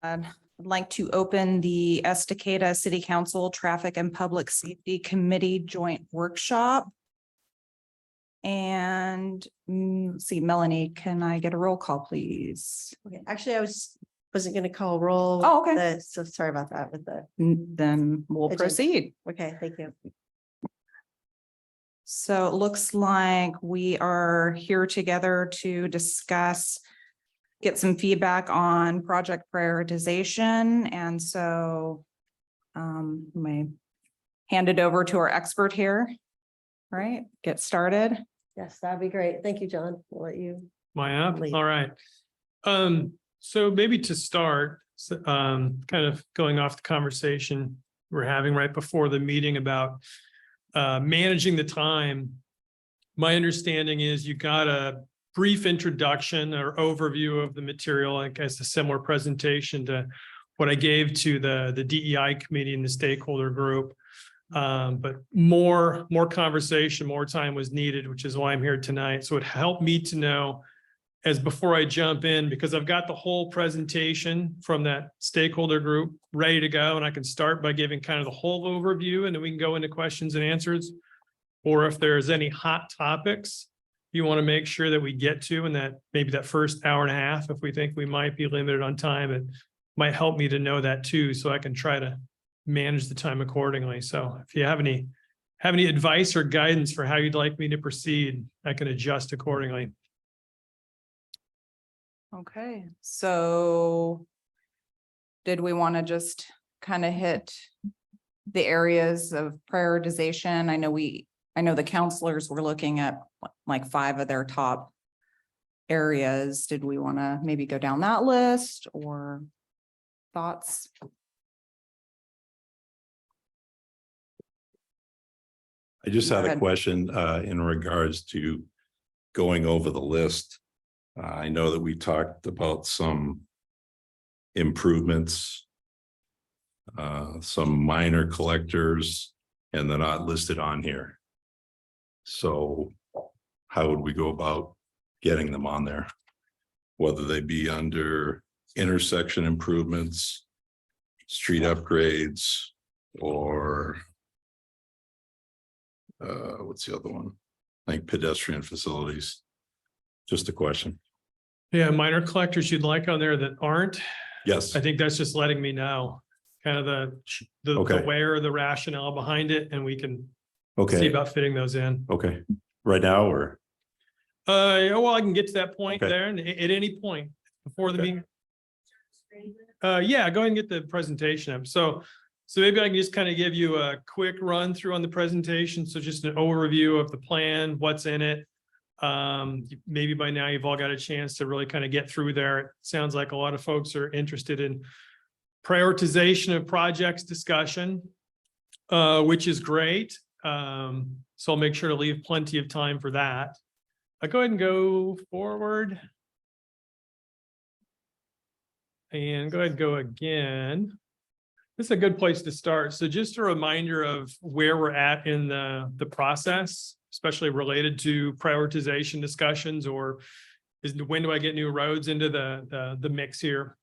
I'd like to open the Estacada City Council Traffic and Public Safety Committee Joint Workshop. And let's see, Melanie, can I get a roll call, please? Okay, actually, wasn't going to call roll. Oh, okay. So sorry about that with the, Then we'll Agenda. proceed. okay, thank you. So it looks like we are here together to discuss, get some feedback on project prioritization. And so may hand it over to our expert here, right? Get started. Yes, that'd be great. Thank you, John. We'll let you. My up. Lead. All right. So maybe to start, kind of going off the conversation we're having right before the meeting about managing the time. My understanding is you got a brief introduction or overview of the material, I guess a similar presentation to what I gave to the DEI committee and the stakeholder group. But more conversation, more time was needed, which is why I'm here tonight. So it helped me to know, as before I jump in, because I've got the whole presentation from that stakeholder group ready to go, and I can start by giving kind of the whole overview, and then we can go into questions and answers. Or if there's any hot topics you want to make sure that we get to in that maybe that first hour and a half, if we think we might be limited on time, it might help me to know that too, so I can try to manage the time accordingly. So if you have any advice or guidance for how you'd like me to proceed, I can adjust accordingly. Okay, so did we want to just kind of hit the areas of prioritization? I know the counselors were looking at like 5 of their top areas. Did we want to maybe go down that list, or thoughts? I just Go had a ahead. question in regards to going over the list. I know that we talked about some improvements, some minor collectors, and they're not listed on here. So how would we go about getting them on there? Whether they be under intersection improvements, street upgrades, or what's the other one? Like pedestrian facilities. Just a question. Yeah, minor collectors you'd like on there that aren't. Yes. I think that's just letting me know kind of the Okay. where, the rationale behind it, and we can see Okay. about fitting those in. Okay. Right now, or Well, I can get to that point Okay. there, and at any point before the Okay. meeting. Yeah, go ahead and get the presentation up. So maybe I can just kind of give you a quick run through on the presentation. So just an overview of the plan, what's in it. Maybe by now you've all got a chance to really kind of get through there. It sounds like a lot of folks are interested in prioritization of projects discussion, which is great. So I'll make sure to leave plenty of time for that. I'll go ahead and go forward. And go ahead and go again. This is a good place to start. So just a reminder of where we're at in the process, especially related to prioritization discussions, or when do I get new roads into the mix here?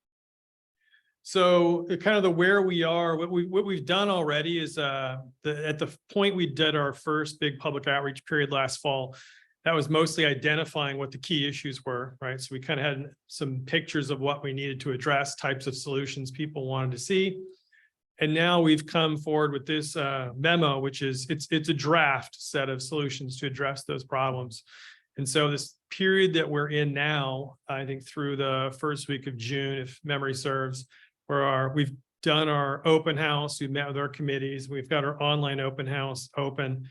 So kind of the where we are, what we've done already is at the point we did our first big public outreach period last fall, that was mostly identifying what the key issues were, right? So we kind of had some pictures of what we needed to address, types of solutions people wanted to see. And now we've come forward with this memo, which is, it's a draft set of solutions to address those problems. And so this period that we're in now, I think through the first week of June, if memory serves, we've done our open house, we've met with our committees, we've got our online open house open.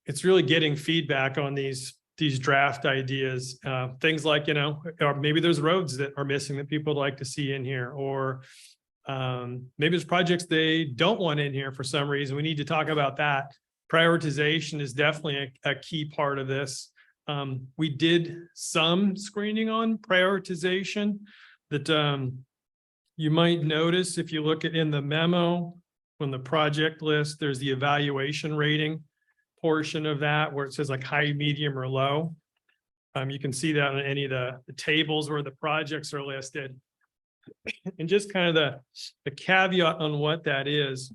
It's really getting feedback on these draft ideas, things like, or maybe there's roads that are missing that people would like to see in here, or maybe there's projects they don't want in here for some reason. We need to talk about that. Prioritization is definitely a key part of this. We did some screening on prioritization that you might notice if you look at in the memo on the project list, there's the evaluation rating portion of that where it says like high, medium, or low. You can see that on any of the tables where the projects are listed. And just kind of the caveat on what that is.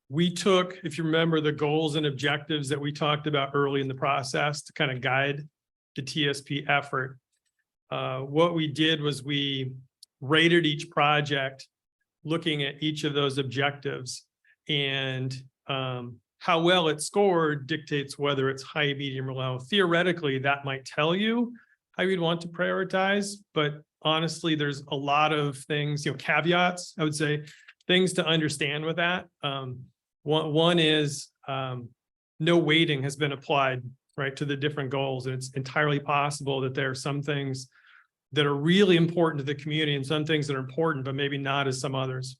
We took, if you remember, the goals and objectives that we talked about early in the process to kind of guide the TSP effort. What we did was we rated each project, looking at each of those objectives, and how well it scored dictates whether it's high, medium, or low. Theoretically, that might tell you how you'd want to prioritize, but honestly, there's a lot of things, caveats, I would say, things to understand with that. One is no weighting has been applied, right, to the different goals. And it's entirely possible that there are some things that are really important to the community and some things that are important, but maybe not as some others.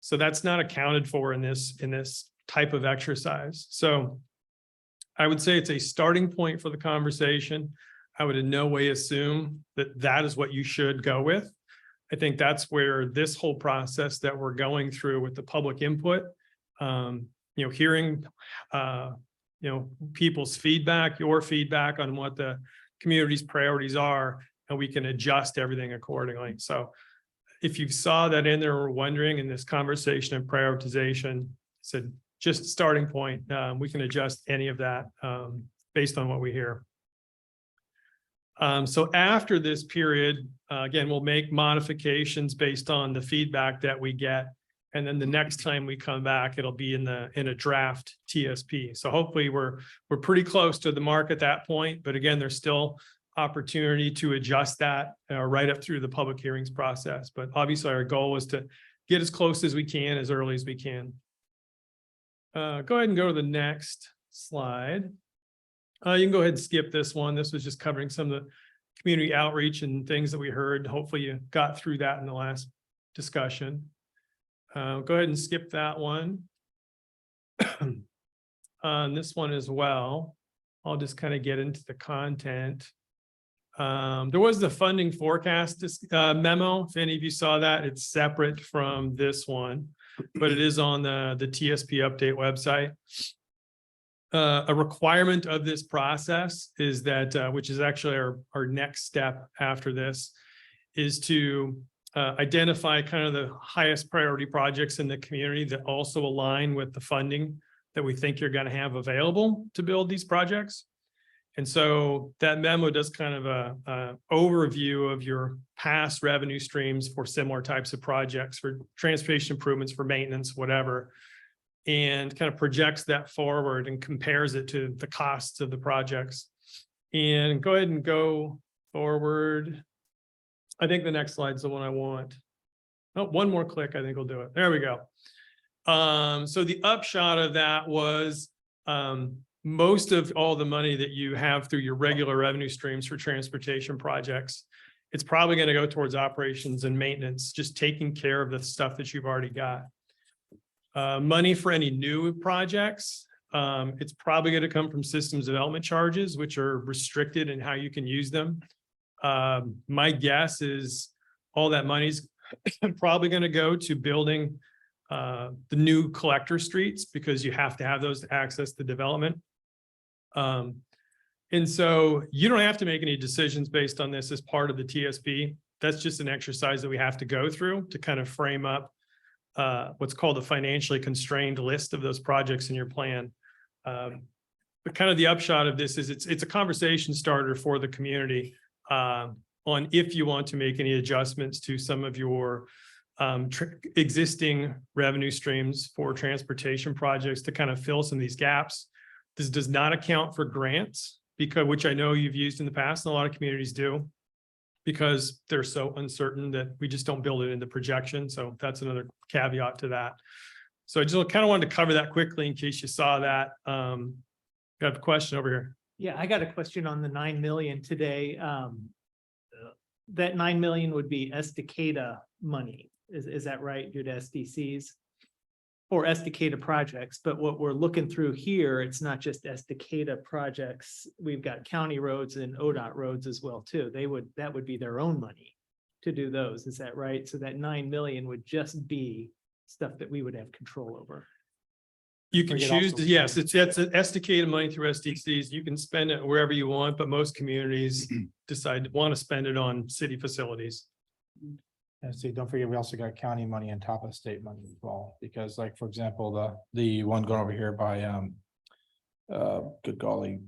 So that's not accounted for in this type of exercise. So I would say it's a starting point for the conversation. I would in no way assume that that is what you should go with. I think that's where this whole process that we're going through with the public input, hearing, people's feedback, your feedback on what the community's priorities are, and we can adjust everything accordingly. So if you saw that in there or wondering in this conversation of prioritization, said just starting point, we can adjust any of that based on what we hear. So after this period, again, we'll make modifications based on the feedback that we get. And then the next time we come back, it'll be in a draft TSP. So hopefully we're pretty close to the mark at that point. But again, there's still opportunity to adjust that right up through the public hearings process. But obviously our goal is to get as close as we can, as early as we can. Go ahead and go to the next slide. You can go ahead and skip this one. This was just covering some of the community outreach and things that we heard. Hopefully you got through that in the last discussion. Go ahead and skip that one. On this one as well, I'll just kind of get into the content. There was the funding forecast memo. If any of you saw that, it's separate from this one, but it is on the TSP update website. A requirement of this process is that, which is actually our next step after this, is to identify kind of the highest priority projects in the community that also align with the funding that we think you're going to have available to build these projects. And so that memo does kind of a overview of your past revenue streams for similar types of projects, for transportation improvements, for maintenance, whatever, and kind of projects that forward and compares it to the costs of the projects. And go ahead and go forward. I think the next slide is the one I want. Oh, one more click, I think we'll do it. There we go. So the upshot of that was most of all the money that you have through your regular revenue streams for transportation projects, it's probably going to go towards operations and maintenance, just taking care of the stuff that you've already got. Money for any new projects, it's probably going to come from systems development charges, which are restricted in how you can use them. My guess is all that money's probably going to go to building the new collector streets, because you have to have those to access the development. And so you don't have to make any decisions based on this as part of the TSP. That's just an exercise that we have to go through to kind of frame up what's called a financially constrained list of those projects in your plan. But kind of the upshot of this is it's a conversation starter for the community on if you want to make any adjustments to some of your existing revenue streams for transportation projects to kind of fill some of these gaps. This does not account for grants, which I know you've used in the past, and a lot of communities do, because they're so uncertain that we just don't build it into projection. So that's another caveat to that. So I just kind of wanted to cover that quickly in case you saw that. Got a question over here. Yeah, I got a question on the 9 million today. That 9 million would be Estacada money. Is that right? Due to SDCs or Estacada projects? But what we're looking through here, it's not just Estacada projects. We've got county roads and ODOT roads as well too. That would be their own money to do those. Is that right? So that 9 million would just be stuff that we would have control over. You can We could choose also to, yes, spend- it's esticated money through SDCs. You can spend it wherever you want, but most communities decide to want to spend it on city facilities. And see, don't forget, we also got county money on top of state money as well, because like, for example, the one going over here by, good golly.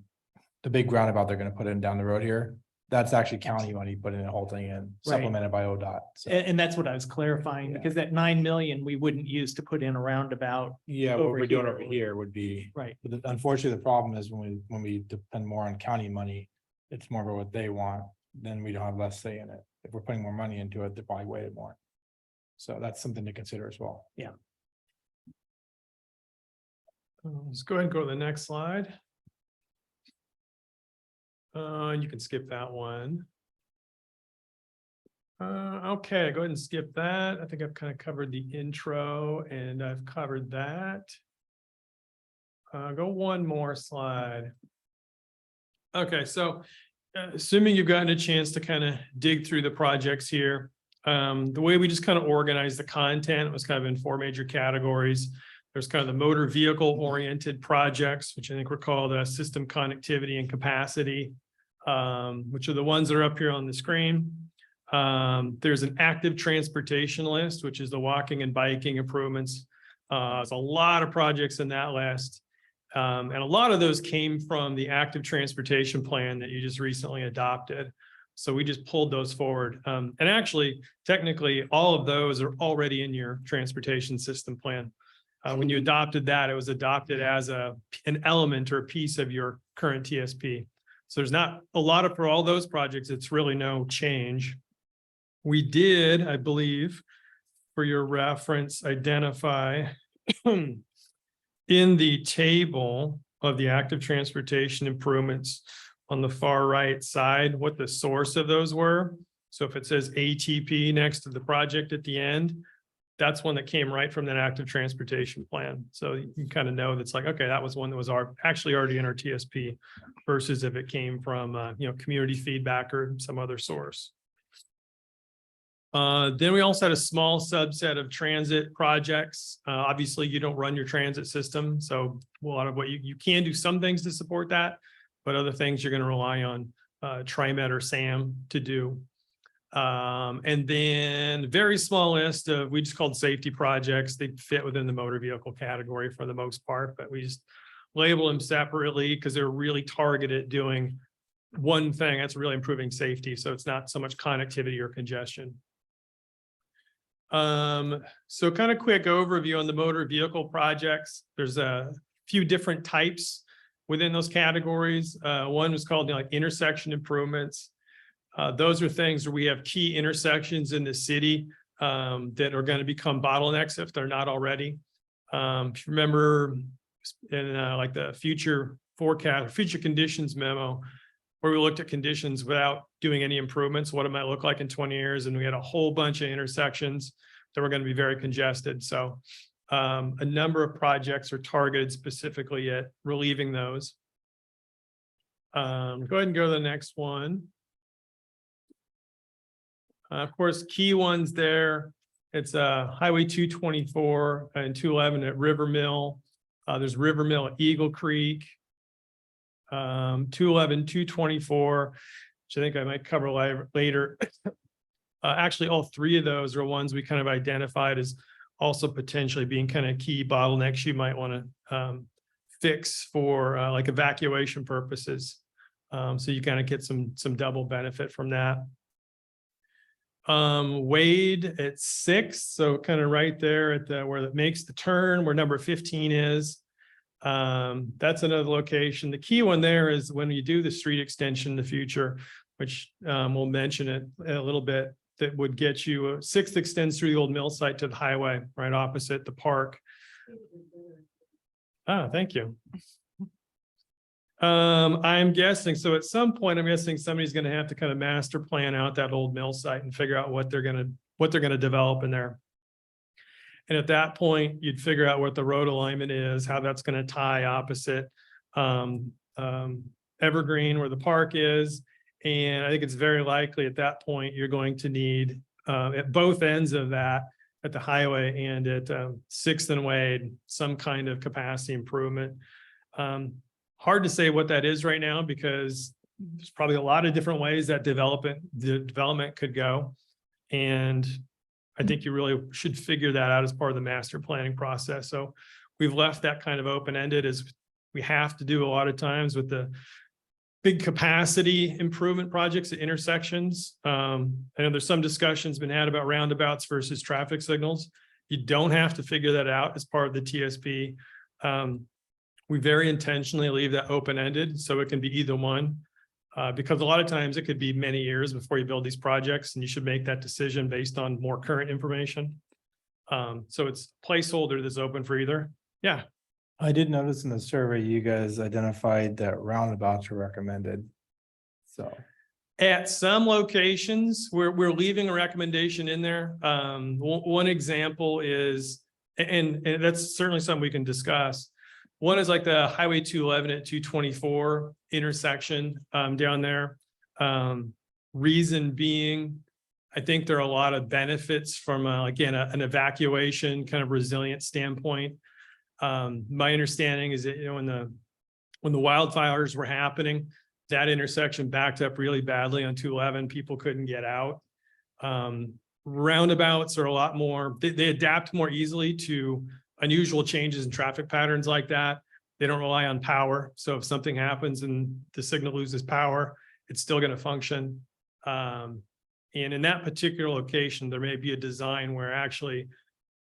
The big roundabout they're gonna put in down the road here, that's actually county money, putting the whole thing in, supplemented by ODOT. So, And that's what I was clarifying, Yeah. because that 9 million, we wouldn't use to put in a roundabout. yeah, what over we're doing here over would- here would be, Right. but unfortunately, the problem is when we depend more on county money, it's more of what they want, then we don't have less say in it. If we're putting more money into it, they're probably weighted more. So that's something to consider as well. Let's go ahead and go to the next slide. You can skip that one. Okay, go ahead and skip that. I think I've kind of covered the intro and I've covered that. Go one more slide. Okay, so assuming you've gotten a chance to kind of dig through the projects here, the way we just kind of organized the content was kind of in 4 major categories. There's kind of the motor vehicle oriented projects, which I think were called system connectivity and capacity, which are the ones that are up here on the screen. There's an active transportation list, which is the walking and biking improvements. There's a lot of projects in that list. And a lot of those came from the active transportation plan that you just recently adopted. So we just pulled those forward. And actually, technically, all of those are already in your transportation system plan. When you adopted that, it was adopted as an element or a piece of your current TSP. So there's not a lot of, for all those projects, it's really no change. We did, I believe, for your reference, identify in the table of the active transportation improvements on the far right side, what the source of those were. So if it says ATP next to the project at the end, that's one that came right from that active transportation plan. So you can kind of know that's like, okay, that was one that was actually already in our TSP versus if it came from, community feedback or some other source. Then we also had a small subset of transit projects. Obviously, you don't run your transit system. So a lot of what you can do some things to support that, but other things you're going to rely on TriMet or SAM to do. And then very small list of, we just called safety projects. They fit within the motor vehicle category for the most part, but we just label them separately because they're really targeted doing one thing that's really improving safety. So it's not so much connectivity or congestion. So kind of quick overview on the motor vehicle projects. There's a few different types within those categories. One was called intersection improvements. Those are things where we have key intersections in the city that are going to become bottlenecks if they're not already. If you remember in like the future forecast, future conditions memo, where we looked at conditions without doing any improvements, what it might look like in 20 years. And we had a whole bunch of intersections that were going to be very congested. So a number of projects are targeted specifically at relieving those. Go ahead and go to the next one. Of course, key ones there. It's Highway 224 and 211 at River Mill. There's River Mill at Eagle Creek. 211, 224, which I think I might cover later. Actually, all 3 of those are ones we kind of identified as also potentially being kind of key bottlenecks you might want to fix for like evacuation purposes. So you kind of get some double benefit from that. Wade at 6, so kind of right there at the where it makes the turn, where number 15 is. That's another location. The key one there is when you do the street extension in the future, which we'll mention it a little bit, that would get you 6th extends through the old mill site to the highway right opposite the park. Ah, thank you. I'm guessing, so at some point, I'm guessing somebody's going to have to kind of master plan out that old mill site and figure out what they're going to develop in there. And at that point, you'd figure out what the road alignment is, how that's going to tie opposite Evergreen where the park is. And I think it's very likely at that point, you're going to need at both ends of that at the highway and at Sixth and Wade, some kind of capacity improvement. Hard to say what that is right now because there's probably a lot of different ways that development could go. And I think you really should figure that out as part of the master planning process. So we've left that kind of open-ended as we have to do a lot of times with the big capacity improvement projects at intersections. I know there's some discussions been had about roundabouts versus traffic signals. You don't have to figure that out as part of the TSP. We very intentionally leave that open-ended so it can be either one. Because a lot of times it could be many years before you build these projects and you should make that decision based on more current information. So it's placeholder that's open for either. Yeah. I did notice in the survey, you guys identified that roundabouts were recommended. So, At some locations, we're leaving a recommendation in there. One example is, and that's certainly something we can discuss. One is like the Highway 211 at 224 intersection down there. Reason being, I think there are a lot of benefits from, again, an evacuation kind of resilient standpoint. My understanding is that, you know, when the wildfires were happening, that intersection backed up really badly on 211. People couldn't get out. Roundabouts are a lot more, they adapt more easily to unusual changes in traffic patterns like that. They don't rely on power. So if something happens and the signal loses power, it's still going to function. And in that particular location, there may be a design where actually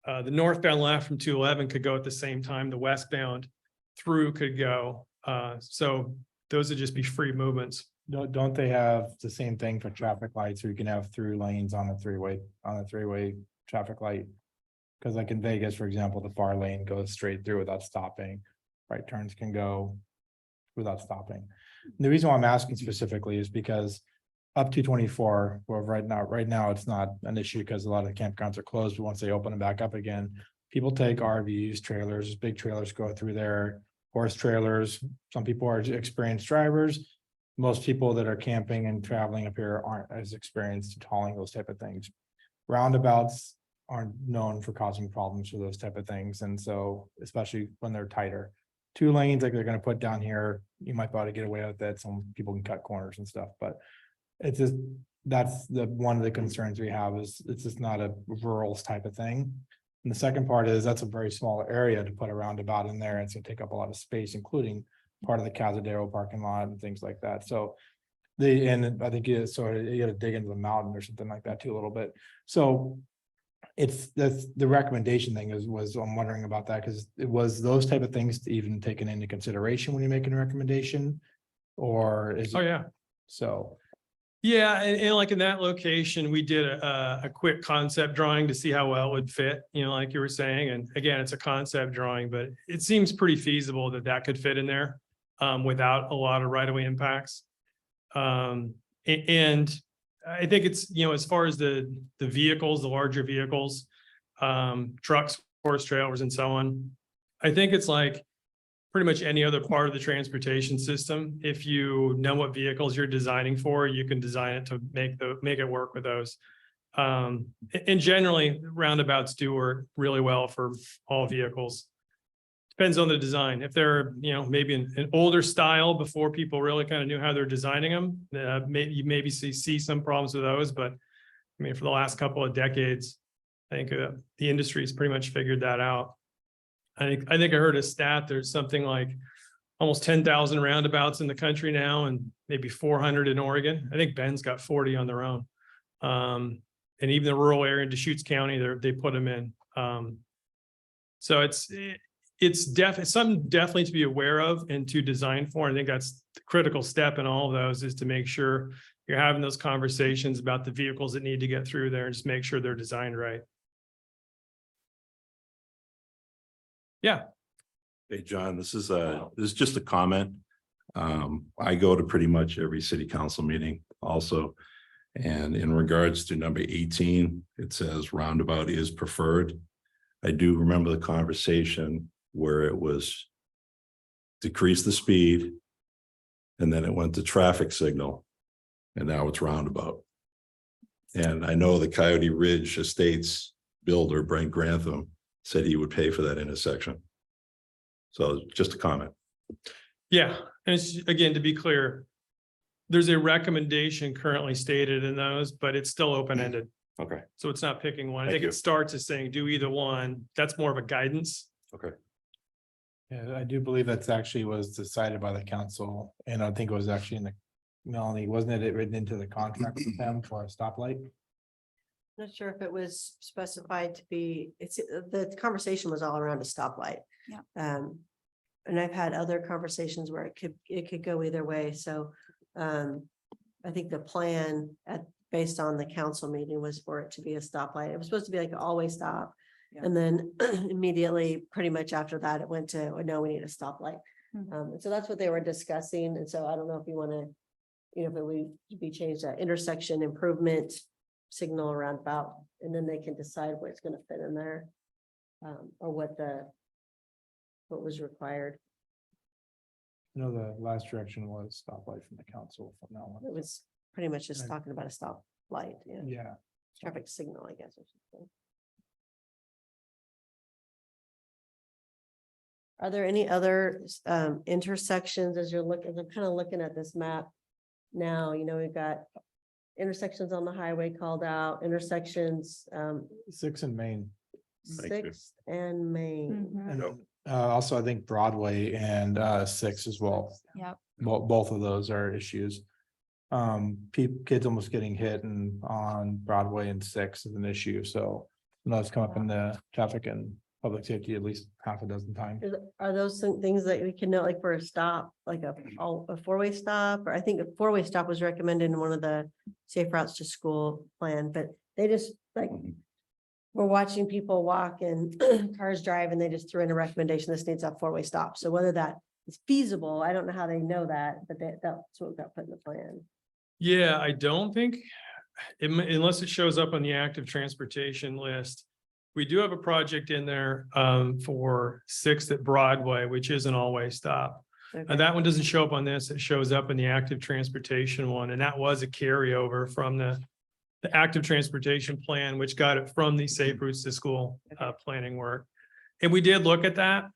the northbound left from 211 could go at the same time the westbound through could go. So those would just be free movements. don't they have the same thing for traffic lights, where you can have through lanes on a three-way traffic light? Because like in Vegas, for example, the far lane goes straight through without stopping. Right turns can go without stopping. And the reason why I'm asking specifically is because up to 24, well, right now it's not an issue because a lot of the campgrounds are closed, but once they open them back up again, people take RVs, trailers, big trailers go through there, horse trailers. Some people are experienced drivers. Most people that are camping and traveling up here aren't as experienced at hauling those type of things. Roundabouts aren't known for causing problems for those type of things. And so, especially when they're tighter, 2 lanes like they're going to put down here, you might be able to get away with that. Some people can cut corners and stuff, but it's just, that's one of the concerns we have is it's just not a rural type of thing. And the second part is that's a very small area to put a roundabout in there. And it's going to take up a lot of space, including part of the Cazadero parking lot and things like that. So and I think you got to dig into the mountain or something like that too a little bit. So that's the recommendation thing was I'm wondering about that, because it was those type of things to even taken into consideration when you're making a recommendation, or is it? Oh, yeah. So. Yeah, and like in that location, we did a quick concept drawing to see how well it would fit, you know, like you were saying. And again, it's a concept drawing, but it seems pretty feasible that could fit in there without a lot of right-of-way impacts. And I think it's, you know, as far as the vehicles, the larger vehicles, trucks, horse trailers, and so on, I think it's like pretty much any other part of the transportation system. If you know what vehicles you're designing for, you can design it to make it work with those. And generally, roundabouts do work really well for all vehicles. Depends on the design. If they're, you know, maybe an older style before people really kind of knew how they're designing them, you maybe see some problems with those. But I mean, for the last couple of decades, I think the industry's pretty much figured that out. I think I heard a stat. There's something like almost 10,000 roundabouts in the country now, and maybe 400 in Oregon. I think Bend's got 40 on their own. And even the rural area in Deschutes County, they put them in. So it's something definitely to be aware of and to design for. I think that's the critical step in all of those, is to make sure you're having those conversations about the vehicles that need to get through there and just make sure they're designed right. Yeah. Hey, John, this is just a comment. I go to pretty much every city council meeting also. And in regards to number 18, it says roundabout is preferred. I do remember the conversation where it was decrease the speed, and then it went to traffic signal, and now it's roundabout. And I know the Coyote Ridge Estates builder, Brent Grantham, said he would pay for that intersection. So just a comment. Yeah, and it's, again, to be clear, there's a recommendation currently stated in those, but it's still open-ended. Okay. So it's not picking one. I Thank think you. it starts as saying do either one. That's more of a guidance. Okay. Yeah, I do believe that's actually was decided by the council, and I think it was actually in the, Melanie, wasn't it written into the contract with them for a stoplight? Not sure if it was specified to be, the conversation was all around a stoplight. Yeah. And I've had other conversations where it could go either way, so, I think the plan based on the council meeting was for it to be a stoplight. It was supposed to be like an always stop. Yeah. And then immediately, pretty much after that, it went to, no, we need a stoplight. Mhm. So that's what they were discussing, and so I don't know if you want to, if it would be changed to intersection improvement signal around about, and then they can decide where it's gonna fit in there. Or what was required. You know, the last direction was stoplight from the council from now on. It was pretty much just Right. talking about a stoplight, yeah, Yeah, traffic signal, I guess. Or something. Are there any other intersections as you're looking, I'm kind of looking at this map now, we've got intersections on the highway called out, intersections, 6 in Maine. Thank you. 6th and Main. Mhm. And also I think Broadway and 6 as well. Yep. Both of those are issues. Kids almost getting hit and on Broadway and 6 is an issue, so. It's come up in the traffic and public safety at least half a dozen times. Are those some things that we can know, like for a stop, like a four-way stop? Or I think a four-way stop was recommended in one of the safe routes to school plan, but they just like, we're watching people walk and cars drive and they just threw in a recommendation, this needs a four-way stop. So whether that is feasible, I don't know how they know that, but that's what got put in the plan. Yeah, I don't think, unless it shows up on the active transportation list. We do have a project in there for 6th at Broadway, which is an all-way stop. Okay. That one doesn't show up on this. It shows up in the active transportation one, and that was a carryover from the active transportation plan, which got it from the safe routes to school planning work. And we did look at that.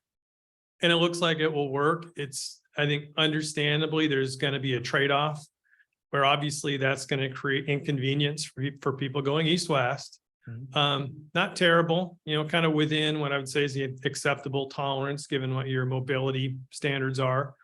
And it looks like it will work. It's, I think, understandably, there's going to be a trade-off where obviously that's going to create inconvenience for people going east-west. Not terrible, kind of within what I would say is the acceptable tolerance, given what your mobility standards are,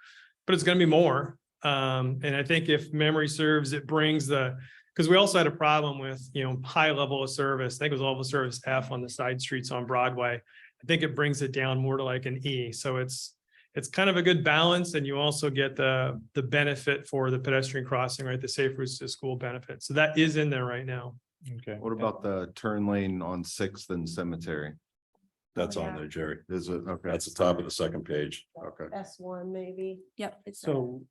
but it's going to be more. And I think if memory serves, it brings because we also had a problem with, high level of service. I think it was level of service F on the side streets on Broadway. I think it brings it down more to like an E. So it's kind of a good balance. And you also get the benefit for the pedestrian crossing, right? The safe routes to school benefit. So that is in there right now. Okay. What about the turn lane on 6th and Cemetery? That's Oh, on yeah. there, Jerry. Is it? Okay. That's the top of the second page. Okay. S1 maybe. Yep. It's there. So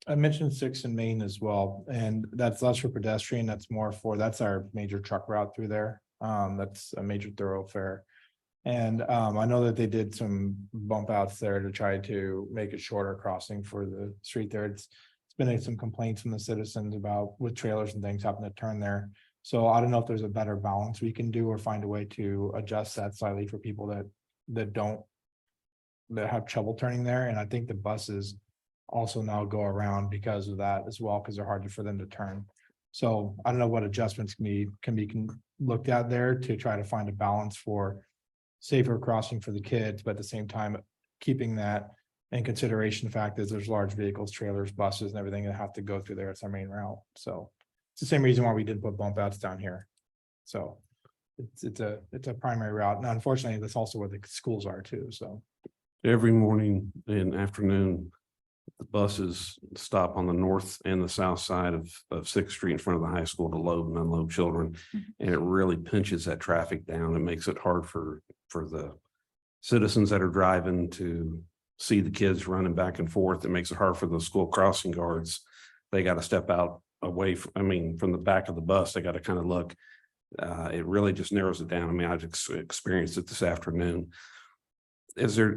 I mentioned 6 in Maine as well, and that's less for pedestrian, that's more for, that's our major truck route through there. That's a major thoroughfare. And I know that they did some bump outs there to try to make it shorter crossing for the street there. It's been some complaints from the citizens about with trailers and things having to turn there. So I don't know if there's a better balance we can do or find a way to adjust that slightly for people that have trouble turning there. And I think the buses also now go around because of that as well, because they're harder for them to turn. So I don't know what adjustments can be looked at there to try to find a balance for safer crossing for the kids, but at the same time, keeping that in consideration, the fact is there's large vehicles, trailers, buses and everything that have to go through there. It's our main route. So it's the same reason why we didn't put bump outs down here. So it's a primary route. And unfortunately, that's also where the schools are too. So Every morning and afternoon, the buses stop on the north and the south side of 6th Street in front of the high school to load and unload children. And it really pinches that traffic down. It makes it hard for the citizens that are driving to see the kids running back and forth. It makes it hard for the school crossing guards. They got to step out away from the back of the bus. They got to kind of look. It really just narrows it down. I mean, I've experienced it this afternoon. Is there,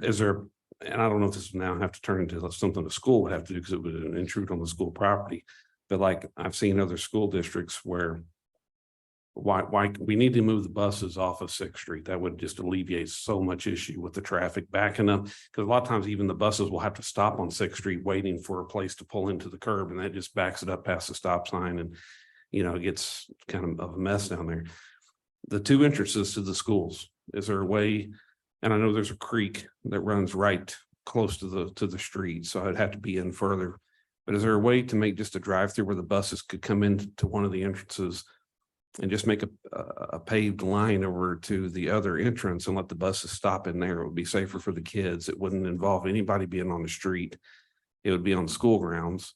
and I don't know if this will now have to turn into something the school would have to do because it would intrude on the school property. But like I've seen other school districts where why, we need to move the buses off of Sixth Street. That would just alleviate so much issue with the traffic backing up. Because a lot of times even the buses will have to stop on Sixth Street waiting for a place to pull into the curb, and that just backs it up past the stop sign, and it gets kind of a mess down there. The two entrances to the schools, is there a way? And I know there's a creek that runs right close to the street, so I'd have to be in further. But is there a way to make just a drive-through where the buses could come into one of the entrances and just make a paved line over to the other entrance and let the buses stop in there? It would be safer for the kids. It wouldn't involve anybody being on the street. It would be on school grounds.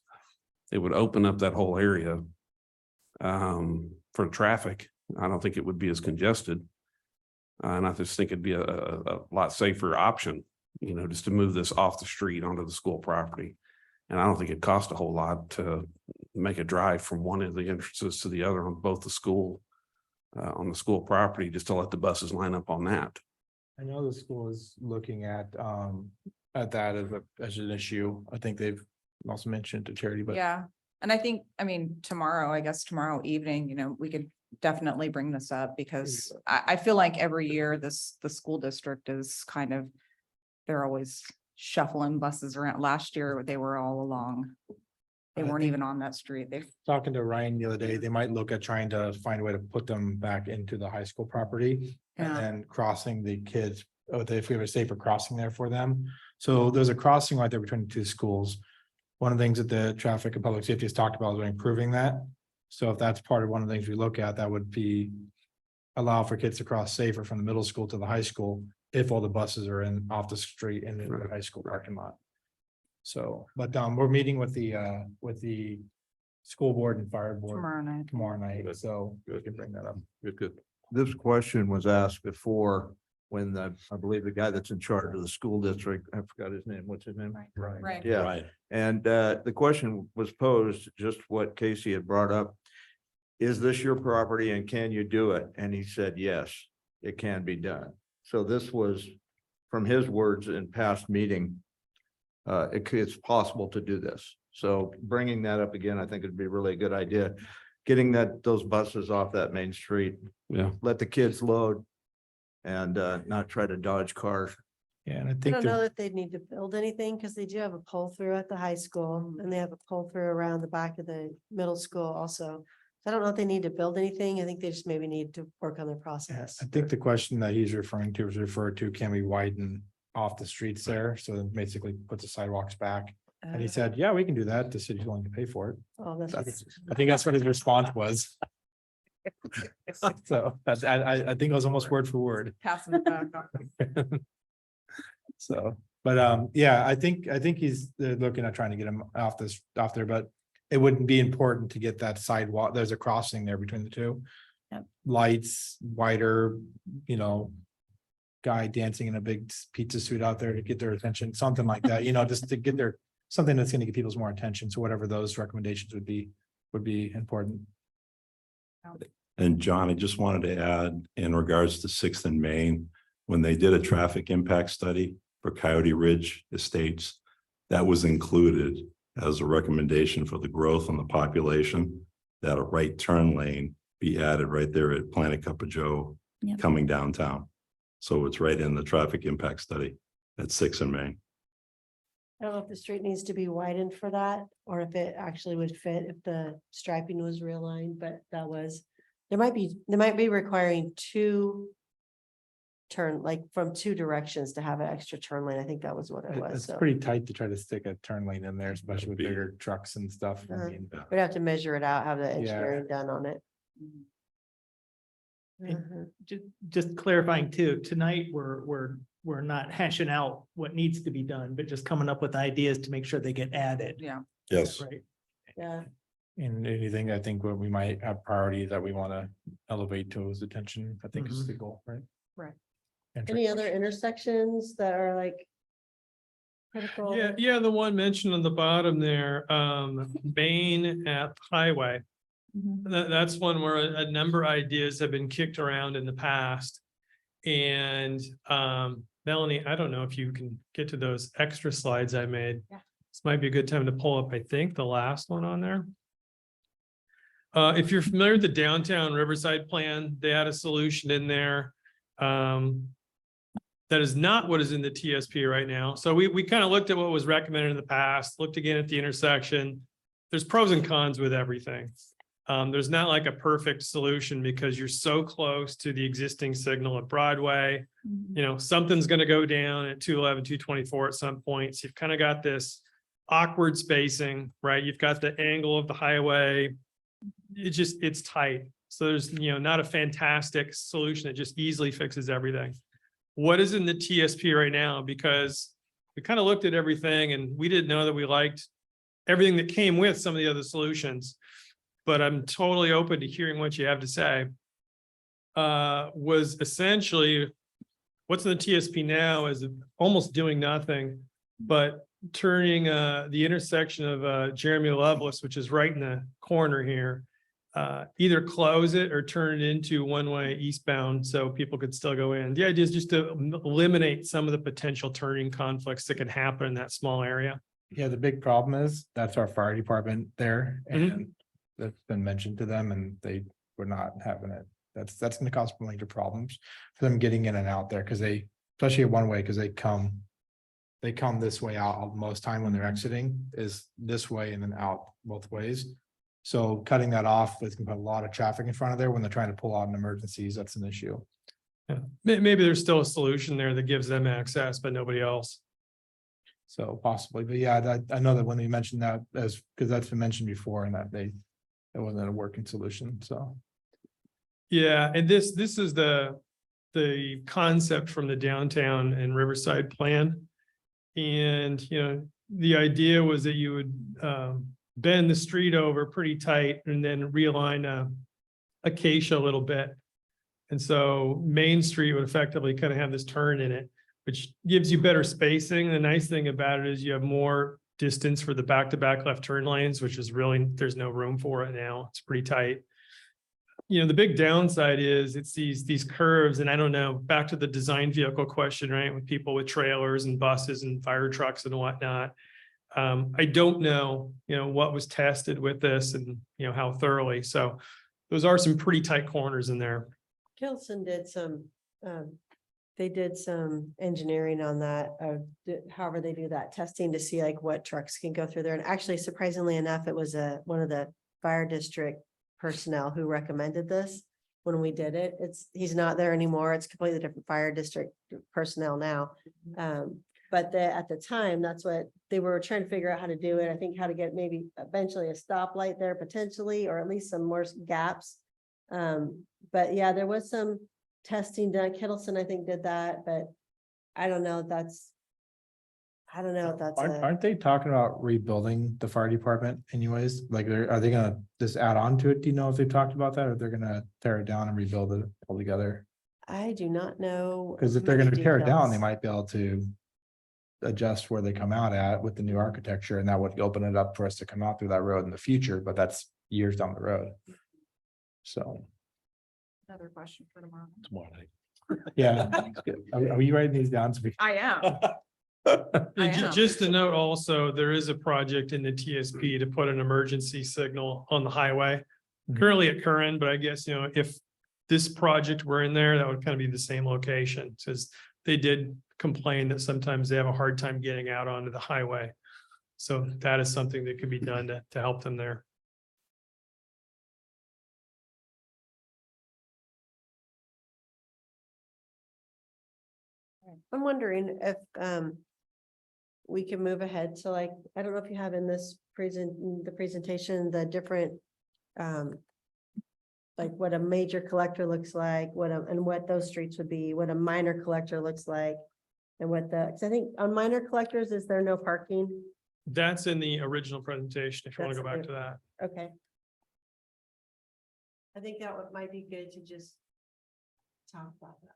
It would open up that whole area for traffic. I don't think it would be as congested. And I just think it'd be a lot safer option, just to move this off the street onto the school property. And I don't think it costs a whole lot to make a drive from one of the entrances to the other on both the school, on the school property, just to let the buses line up on that. I know the school is looking at that as an issue. I think they've also mentioned to Charity, but Yeah, and I think, tomorrow evening, we could definitely bring this up, because I feel like every year the school district is they're always shuffling buses around. Last year, they were all along. They I weren't think- even on that street. talking to Ryan the other day, they might look at trying to find a way to put them back into the high school property. And Yeah. then crossing the kids, if we have a safer crossing there for them. So there's a crossing right there between the two schools. One of the things that the traffic and public safety has talked about is improving that. So if that's part of one of the things we look at, that would be allow for kids to cross safer from the middle school to the high school if all the buses are off the street in the high school parking lot. So, but we're meeting with the school board and fire board tomorrow night, so we can bring that up. Good. This question was asked before when I believe the guy that's in charge of the school district, I forgot his name, what's his name? Right. Yeah, Right. and the question was posed, just what Casey had brought up. Is this your property and can you do it? And he said, yes, it can be done. So this was from his words in past meeting. It's possible to do this. So bringing that up again, I think it'd be really a good idea. Getting those buses off that main street. Yeah. Let the kids load and not try to dodge cars. Yeah, and I I think don't know they're- that they'd need to build anything, because they do have a pull through at the high school, and they have a pull through around the back of the middle school also. So I don't know if they need to build anything. I think they just maybe need to work on their yeah, process. I think the question that he's referring to is referred to, can we widen off the streets there? So then basically put the sidewalks back. And he said, yeah, we can do that. The city's willing to pay for it. Oh, that's. I think that's what his response was. So I think it was almost word for word. Passing it back. So, but yeah, I think they're looking at trying to get them off there, but it wouldn't be important to get that sidewalk. There's a crossing there between the two. Yep. Lights, wider, guy dancing in a big pizza suit out there to get their attention, something like that, just to get something that's gonna get people's more attention. So whatever those recommendations would be important. And John, I just wanted to add in regards to Sixth and Main, when they did a traffic impact study for Coyote Ridge Estates, that was included as a recommendation for the growth on the population, that a right turn lane be added right there at Planet Cup of Joe Yep. coming downtown. So it's right in the traffic impact study at Sixth and Main. I don't know if the street needs to be widened for that, or if it actually would fit if the striping was realigned, but they might be requiring from two directions to have an extra turn lane. I think that was what it was. It's So pretty tight to try to stick a turn lane in there, especially with Be- bigger trucks and stuff. I Uh-huh. mean, we'd have to measure it out, have the Yeah. engineering done on it. And Mhm. just clarifying too, tonight, we're not hashing out what needs to be done, but just coming up with ideas to make sure they get added. Yeah. Yes. Right. Yeah, and anything, I think what we might have priority that we want to elevate to his attention, I think is the goal, right? Right. And any other intersections that are like critical? Yeah, the one mentioned on the bottom there, Main at Highway. That's one where a number of ideas have been kicked around in the past. And Melanie, I don't know if you can get to those extra slides I made. Yeah. This might be a good time to pull up, I think, the last one on there. If you're familiar with the downtown Riverside plan, they had a solution in there. That is not what is in the TSP right now. So we kind of looked at what was recommended in the past, looked again at the intersection. There's pros and cons with everything. There's not like a perfect solution because you're so close to the existing signal at Broadway. You know, something's going to go down at 211, 224 at some point. So you've kind of got this awkward spacing, right? You've got the angle of the highway. It's tight. So there's, not a fantastic solution that just easily fixes everything. What is in the TSP right now? Because we kind of looked at everything and we didn't know that we liked everything that came with some of the other solutions. But I'm totally open to hearing what you have to say. Was essentially what's in the TSP now is almost doing nothing, but turning the intersection of Jeremy Lovelace, which is right in the corner here, either close it or turn it into one-way eastbound so people could still go in. The idea is just to eliminate some of the potential turning conflicts that could happen in that small area. Yeah, the big problem is that's our fire department there and that's been mentioned to them and they were not having it. That's gonna cause major problems for them getting in and out there because they, especially one way, because they come this way out most time when they're exiting is this way and then out both ways. So cutting that off is gonna put a lot of traffic in front of there when they're trying to pull out in emergencies. That's an issue. Yeah. Maybe there's still a solution there that gives them access, but nobody else. So possibly, but yeah, I know that when they mentioned that as, because that's been mentioned before and that it wasn't a working solution, so. Yeah, and this is the concept from the downtown and Riverside plan. And, the idea was that you would bend the street over pretty tight and then realign Acacia a little bit. And so Main Street would effectively kind of have this turn in it, which gives you better spacing. The nice thing about it is you have more distance for the back-to-back left turn lanes, which is really, there's no room for it now. It's pretty tight. The big downside is it's these curves, and I don't know, back to the design vehicle question, right? With people with trailers and buses and fire trucks and whatnot. I don't know, what was tested with this and, how thoroughly. So those are some pretty tight corners in there. Kilson did some, they did some engineering on that, however they do that testing to see like what trucks can go through there. And actually, surprisingly enough, it was one of the fire district personnel who recommended this when we did it. He's not there anymore. It's completely different fire district personnel now. But at the time, that's what they were trying to figure out how to do it. I think how to get maybe eventually a stoplight there potentially, or at least some more gaps. But yeah, there was some testing done. Kittleson, I think, did that, but I don't know if that's. Aren't they talking about rebuilding the fire department anyways? Like, are they gonna just add on to it? Do you know if they've talked about that or they're gonna tear it down and rebuild it altogether? I do not know. Because if they're gonna many tear it down, they details. might be able to adjust where they come out at with the new architecture, and that would open it up for us to come out through that road in the future, but that's years down the road. So, Another question for tomorrow. yeah. Are you writing these down? I am. I am. Just to note also, there is a project in the TSP to put an emergency signal on the highway. Currently at Curran, but I guess, if this project were in there, that would kind of be the same location. Says they did complain that sometimes they have a hard time getting out onto the highway. So that is something that could be done to help them there. I'm wondering if we can move ahead to like, I don't know if you have in this presentation, the different like what a major collector looks like, and what those streets would be, what a minor collector looks like. And because I think on minor collectors, is there no parking? That's in the original presentation, if you want to That's go back it. to that. Okay. I think that might be good to just talk about that.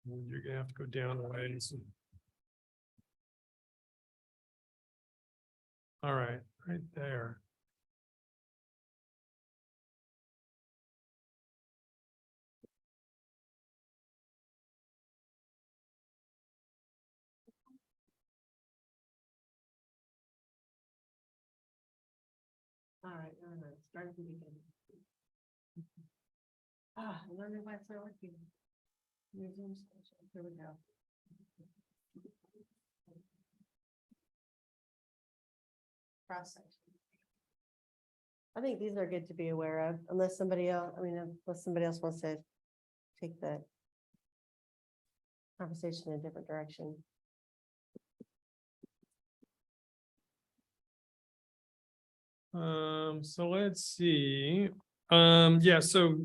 You're gonna have to go down the ways. All right, right there. All right, start at the beginning. I wonder why it's not working. Museum station, here we go. Cross section. I think these are good to be aware of, unless somebody else, unless somebody else wants to take the conversation in a different direction. So let's see. Yeah, so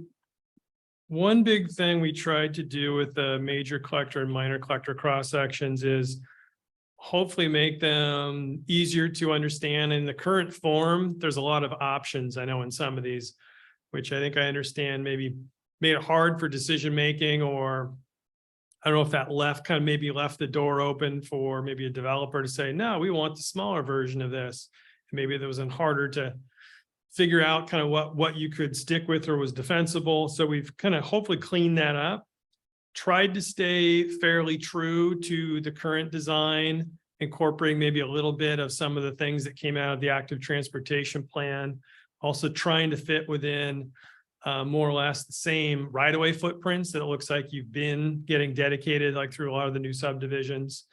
one big thing we tried to do with the major collector and minor collector cross sections is hopefully make them easier to understand. In the current form, there's a lot of options, I know, in some of these, which I think I understand maybe made it hard for decision making, or I don't know if that maybe left the door open for maybe a developer to say, no, we want the smaller version of this. Maybe that was harder to figure out kind of what you could stick with or was defensible. So we've kind of hopefully cleaned that up, tried to stay fairly true to the current design, incorporating maybe a little bit of some of the things that came out of the active transportation plan, also trying to fit within more or less the same right-of-way footprints that it looks like you've been getting dedicated like through a lot of the new subdivisions.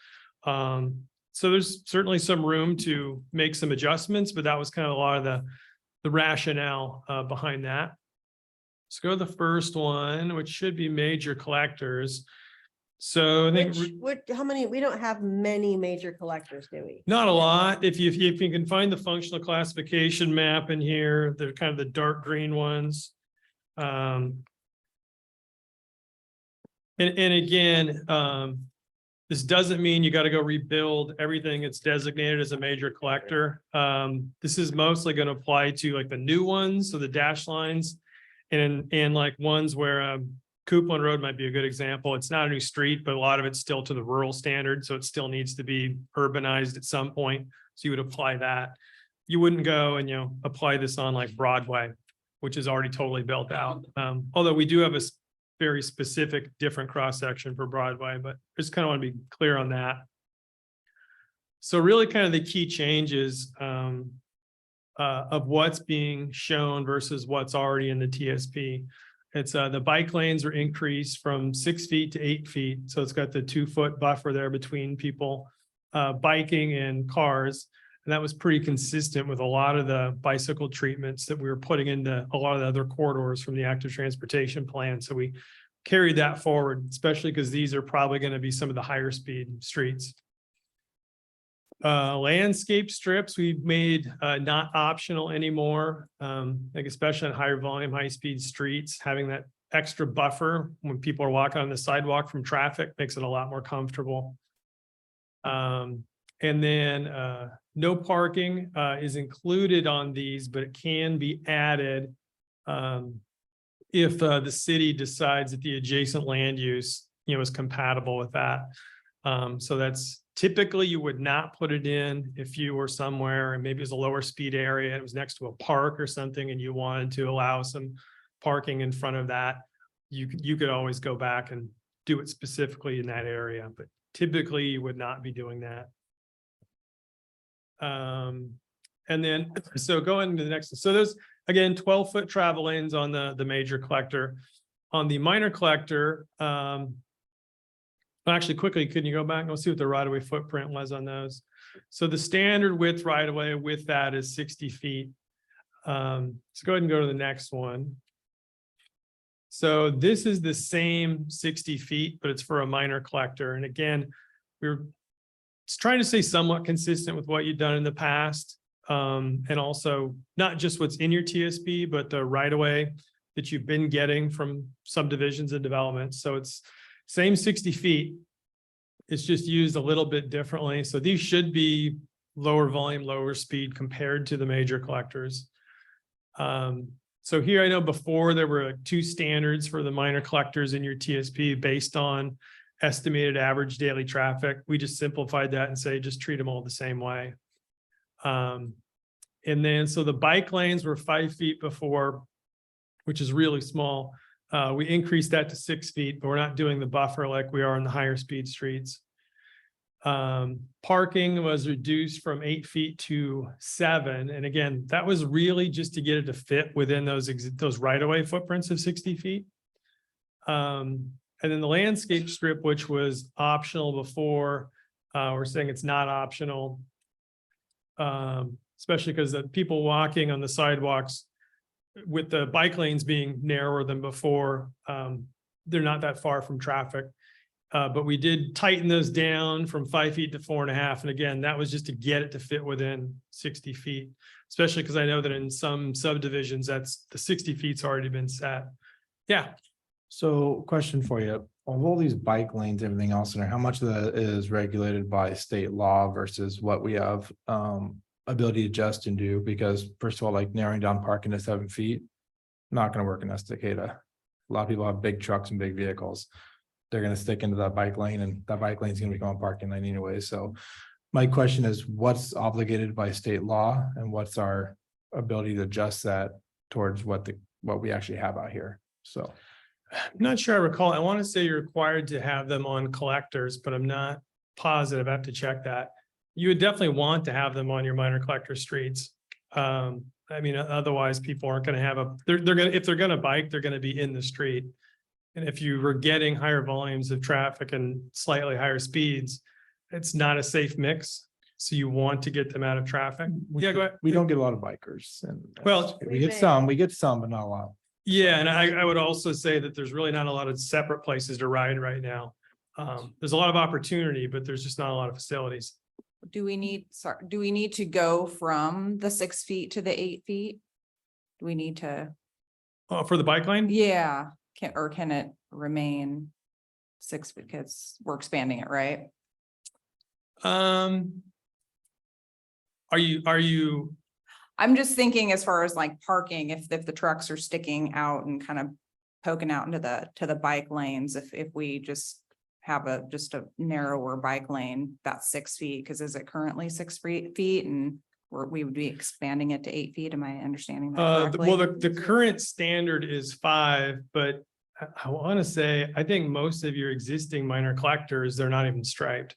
So there's certainly some room to make some adjustments, but that was kind of a lot of the rationale behind that. Let's go to the first one, which should be major collectors. So I think How many, we don't have many major collectors, do we? not a lot. If you can find the functional classification map in here, they're kind of the dark green ones. And again, this doesn't mean you got to go rebuild everything that's designated as a major collector. This is mostly going to apply to like the new ones, so the dash lines, and like ones where Coupland Road might be a good example. It's not a new street, but a lot of it's still to the rural standard, so it still needs to be urbanized at some point. So you would apply that. You wouldn't go and apply this on like Broadway, which is already totally built out. Although we do have a very specific different cross section for Broadway, but I just kind of want to be clear on that. So really kind of the key changes of what's being shown versus what's already in the TSP. It's the bike lanes are increased from 6 feet to 8 feet. So it's got the 2-foot buffer there between people biking and cars. And that was pretty consistent with a lot of the bicycle treatments that we were putting into a lot of the other corridors from the active transportation plan. So we carried that forward, especially because these are probably going to be some of the higher speed streets. Landscape strips we've made not optional anymore, like especially on higher volume, high speed streets, having that extra buffer when people are walking on the sidewalk from traffic makes it a lot more comfortable. And then no parking is included on these, but it can be added if the city decides that the adjacent land use, is compatible with that. So that's typically you would not put it in if you were somewhere and maybe it was a lower speed area, and it was next to a park or something, and you wanted to allow some parking in front of that. You could always go back and do it specifically in that area, but typically you would not be doing that. And then, so going to the next, so there's again, 12-foot travel lanes on the major collector. On the minor collector, actually quickly, can you go back and we'll see what the right-of-way footprint was on those? So the standard width right-of-way with that is 60 feet. Let's go ahead and go to the next one. So this is the same 60 feet, but it's for a minor collector. And again, we're trying to stay somewhat consistent with what you've done in the past. And also not just what's in your TSP, but the right-of-way that you've been getting from subdivisions and developments. So it's same 60 feet. It's just used a little bit differently. So these should be lower volume, lower speed compared to the major collectors. So here I know before there were 2 standards for the minor collectors in your TSP based on estimated average daily traffic. We just simplified that and say, just treat them all the same way. And And then, so the bike lanes were 5 feet before, which is really small. We increased that to 6 feet, but we're not doing the buffer like we are on the higher speed streets. Parking was reduced from 8 feet to 7. And again, that was really just to get it to fit within those right-of-way footprints of 60 feet. And then the landscape strip, which was optional before, we're saying it's not optional. Especially because the people walking on the sidewalks with the bike lanes being narrower than before, they're not that far from traffic. But we did tighten those down from 5 feet to 4.5. And again, that was just to get it to fit within 60 feet, especially because I know that in some subdivisions, that's the 60 feet's already been set. Yeah. So question for you, of all these bike lanes, everything else in there, how much of that is regulated by state law versus what we have ability to adjust and do? Because first of all, like narrowing down parking to 7 feet, not gonna work in Estacada. A lot of people have big trucks and big vehicles. They're gonna stick into that bike lane, and that bike lane is gonna become a parking lane anyway. So my question is, what's obligated by state law and what's our ability to adjust that towards what we actually have out here? So. I'm not sure I recall. I want to say you're required to have them on collectors, but I'm not positive. I have to check that. You would definitely want to have them on your minor collector streets. I mean, otherwise people aren't going to have they're going to, if they're going to bike, they're going to be in the street. And if you were getting higher volumes of traffic and slightly higher speeds, it's not a safe mix. So you want to get them out of traffic. Yeah, go ahead. We don't get a lot of bikers, and Well, we get some, but not a lot. Yeah, and I would also say that there's really not a lot of separate places to ride right now. There's a lot of opportunity, but there's just not a lot of facilities. Do we need to go from the 6 feet to the 8 feet? Do we need to, For the bike lane? yeah, can it remain 6 because we're expanding it, right? Are you, I'm just thinking as far as like parking, if the trucks are sticking out and kind of poking out into the bike lanes, if we just have just a narrower bike lane, that's 6 feet, because is it currently 6 feet and we would be expanding it to 8 feet? Am I understanding that correctly? well, the current standard is 5, but I want to say, I think most of your existing minor collectors, they're not even striped.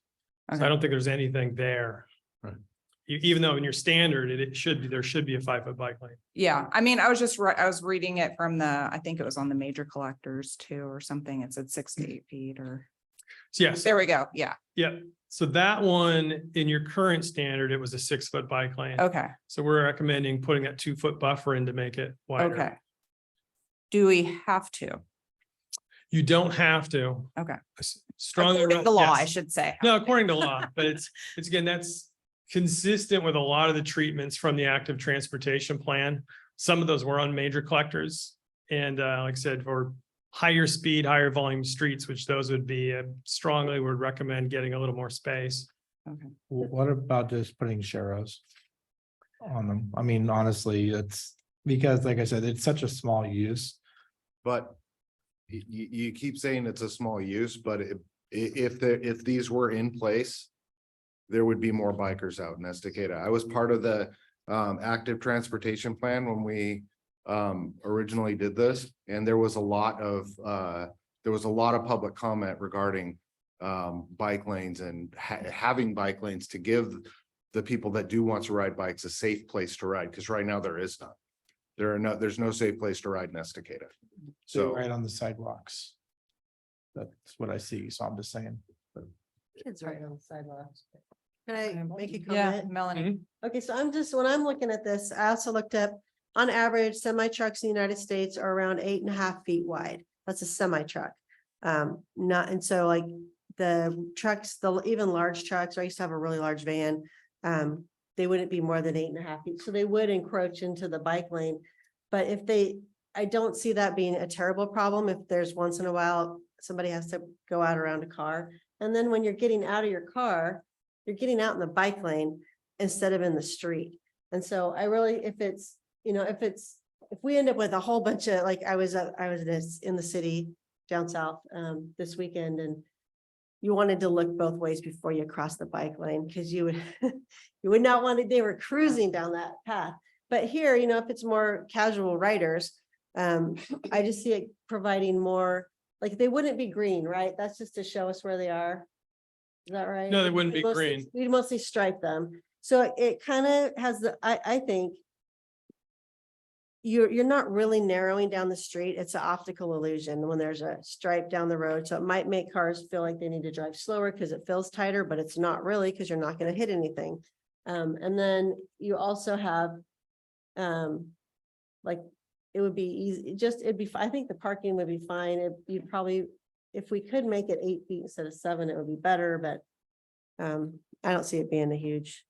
So Okay. I don't think there's anything there. Right. Even though in your standard, there should be a 5-foot bike lane. Yeah, I mean, I was reading it from I think it was on the major collectors too, or something. It said 6 to 8 feet or, So yes, there we go. Yeah, yeah. So that one, in your current standard, it was a 6-foot bike lane. okay, So we're recommending putting that 2-foot buffer in to make it wider. okay. Do we have to? You don't have to. Okay. Strongly. According to the law, I yes. should say. No, according to law, but it's again, that's consistent with a lot of the treatments from the active transportation plan. Some of those were on major collectors. And like I said, for higher speed, higher volume streets, which those would be, strongly would recommend getting a little more space. Okay. What about just putting sharrows on them? I mean, honestly, it's because like I said, it's such a small use. But you keep saying it's a small use, but if these were in place, there would be more bikers out in Estacada. I was part of the active transportation plan when we originally did this, and there was a lot of public comment regarding bike lanes and having bike lanes to give the people that do want to ride bikes a safe place to ride, because right now there is none. There's no safe place to ride in Estacada. So Right on the sidewalks. That's what I see, so I'm just saying. Kids right on the sidewalks. Can I make a Yeah, comment? Melanie. Okay, so when I'm looking at this, I also looked up, on average, semi trucks in the United States are around 8.5 feet wide. That's a semi truck. And so like the trucks, even large trucks, I used to have a really large van. They wouldn't be more than 8.5 feet. So they would encroach into the bike lane. But I don't see that being a terrible problem if there's once in a while, somebody has to go out around a car. And then when you're getting out of your car, you're getting out in the bike lane instead of in the street. And so I really, if we end up with a whole bunch of, like I was in the city down south this weekend, and you wanted to look both ways before you cross the bike lane, because you would, you would not want it, they were cruising down that path. But here, you know, if it's more casual riders, I just see it providing more, like, they wouldn't be green, right? That's just to show us where they are. Is that right? No, they wouldn't We'd be mostly- green. We'd mostly stripe them. So it kind of has the, I think you're not really narrowing down the street. It's an optical illusion when there's a stripe down the road. So it might make cars feel like they need to drive slower because it feels tighter, but it's not really, because you're not going to hit anything. And then you also have, like, it would be easy, it'd be, I think the parking would be fine. You probably, if we could make it 8 feet instead of 7, it would be better, but I don't see it being a huge.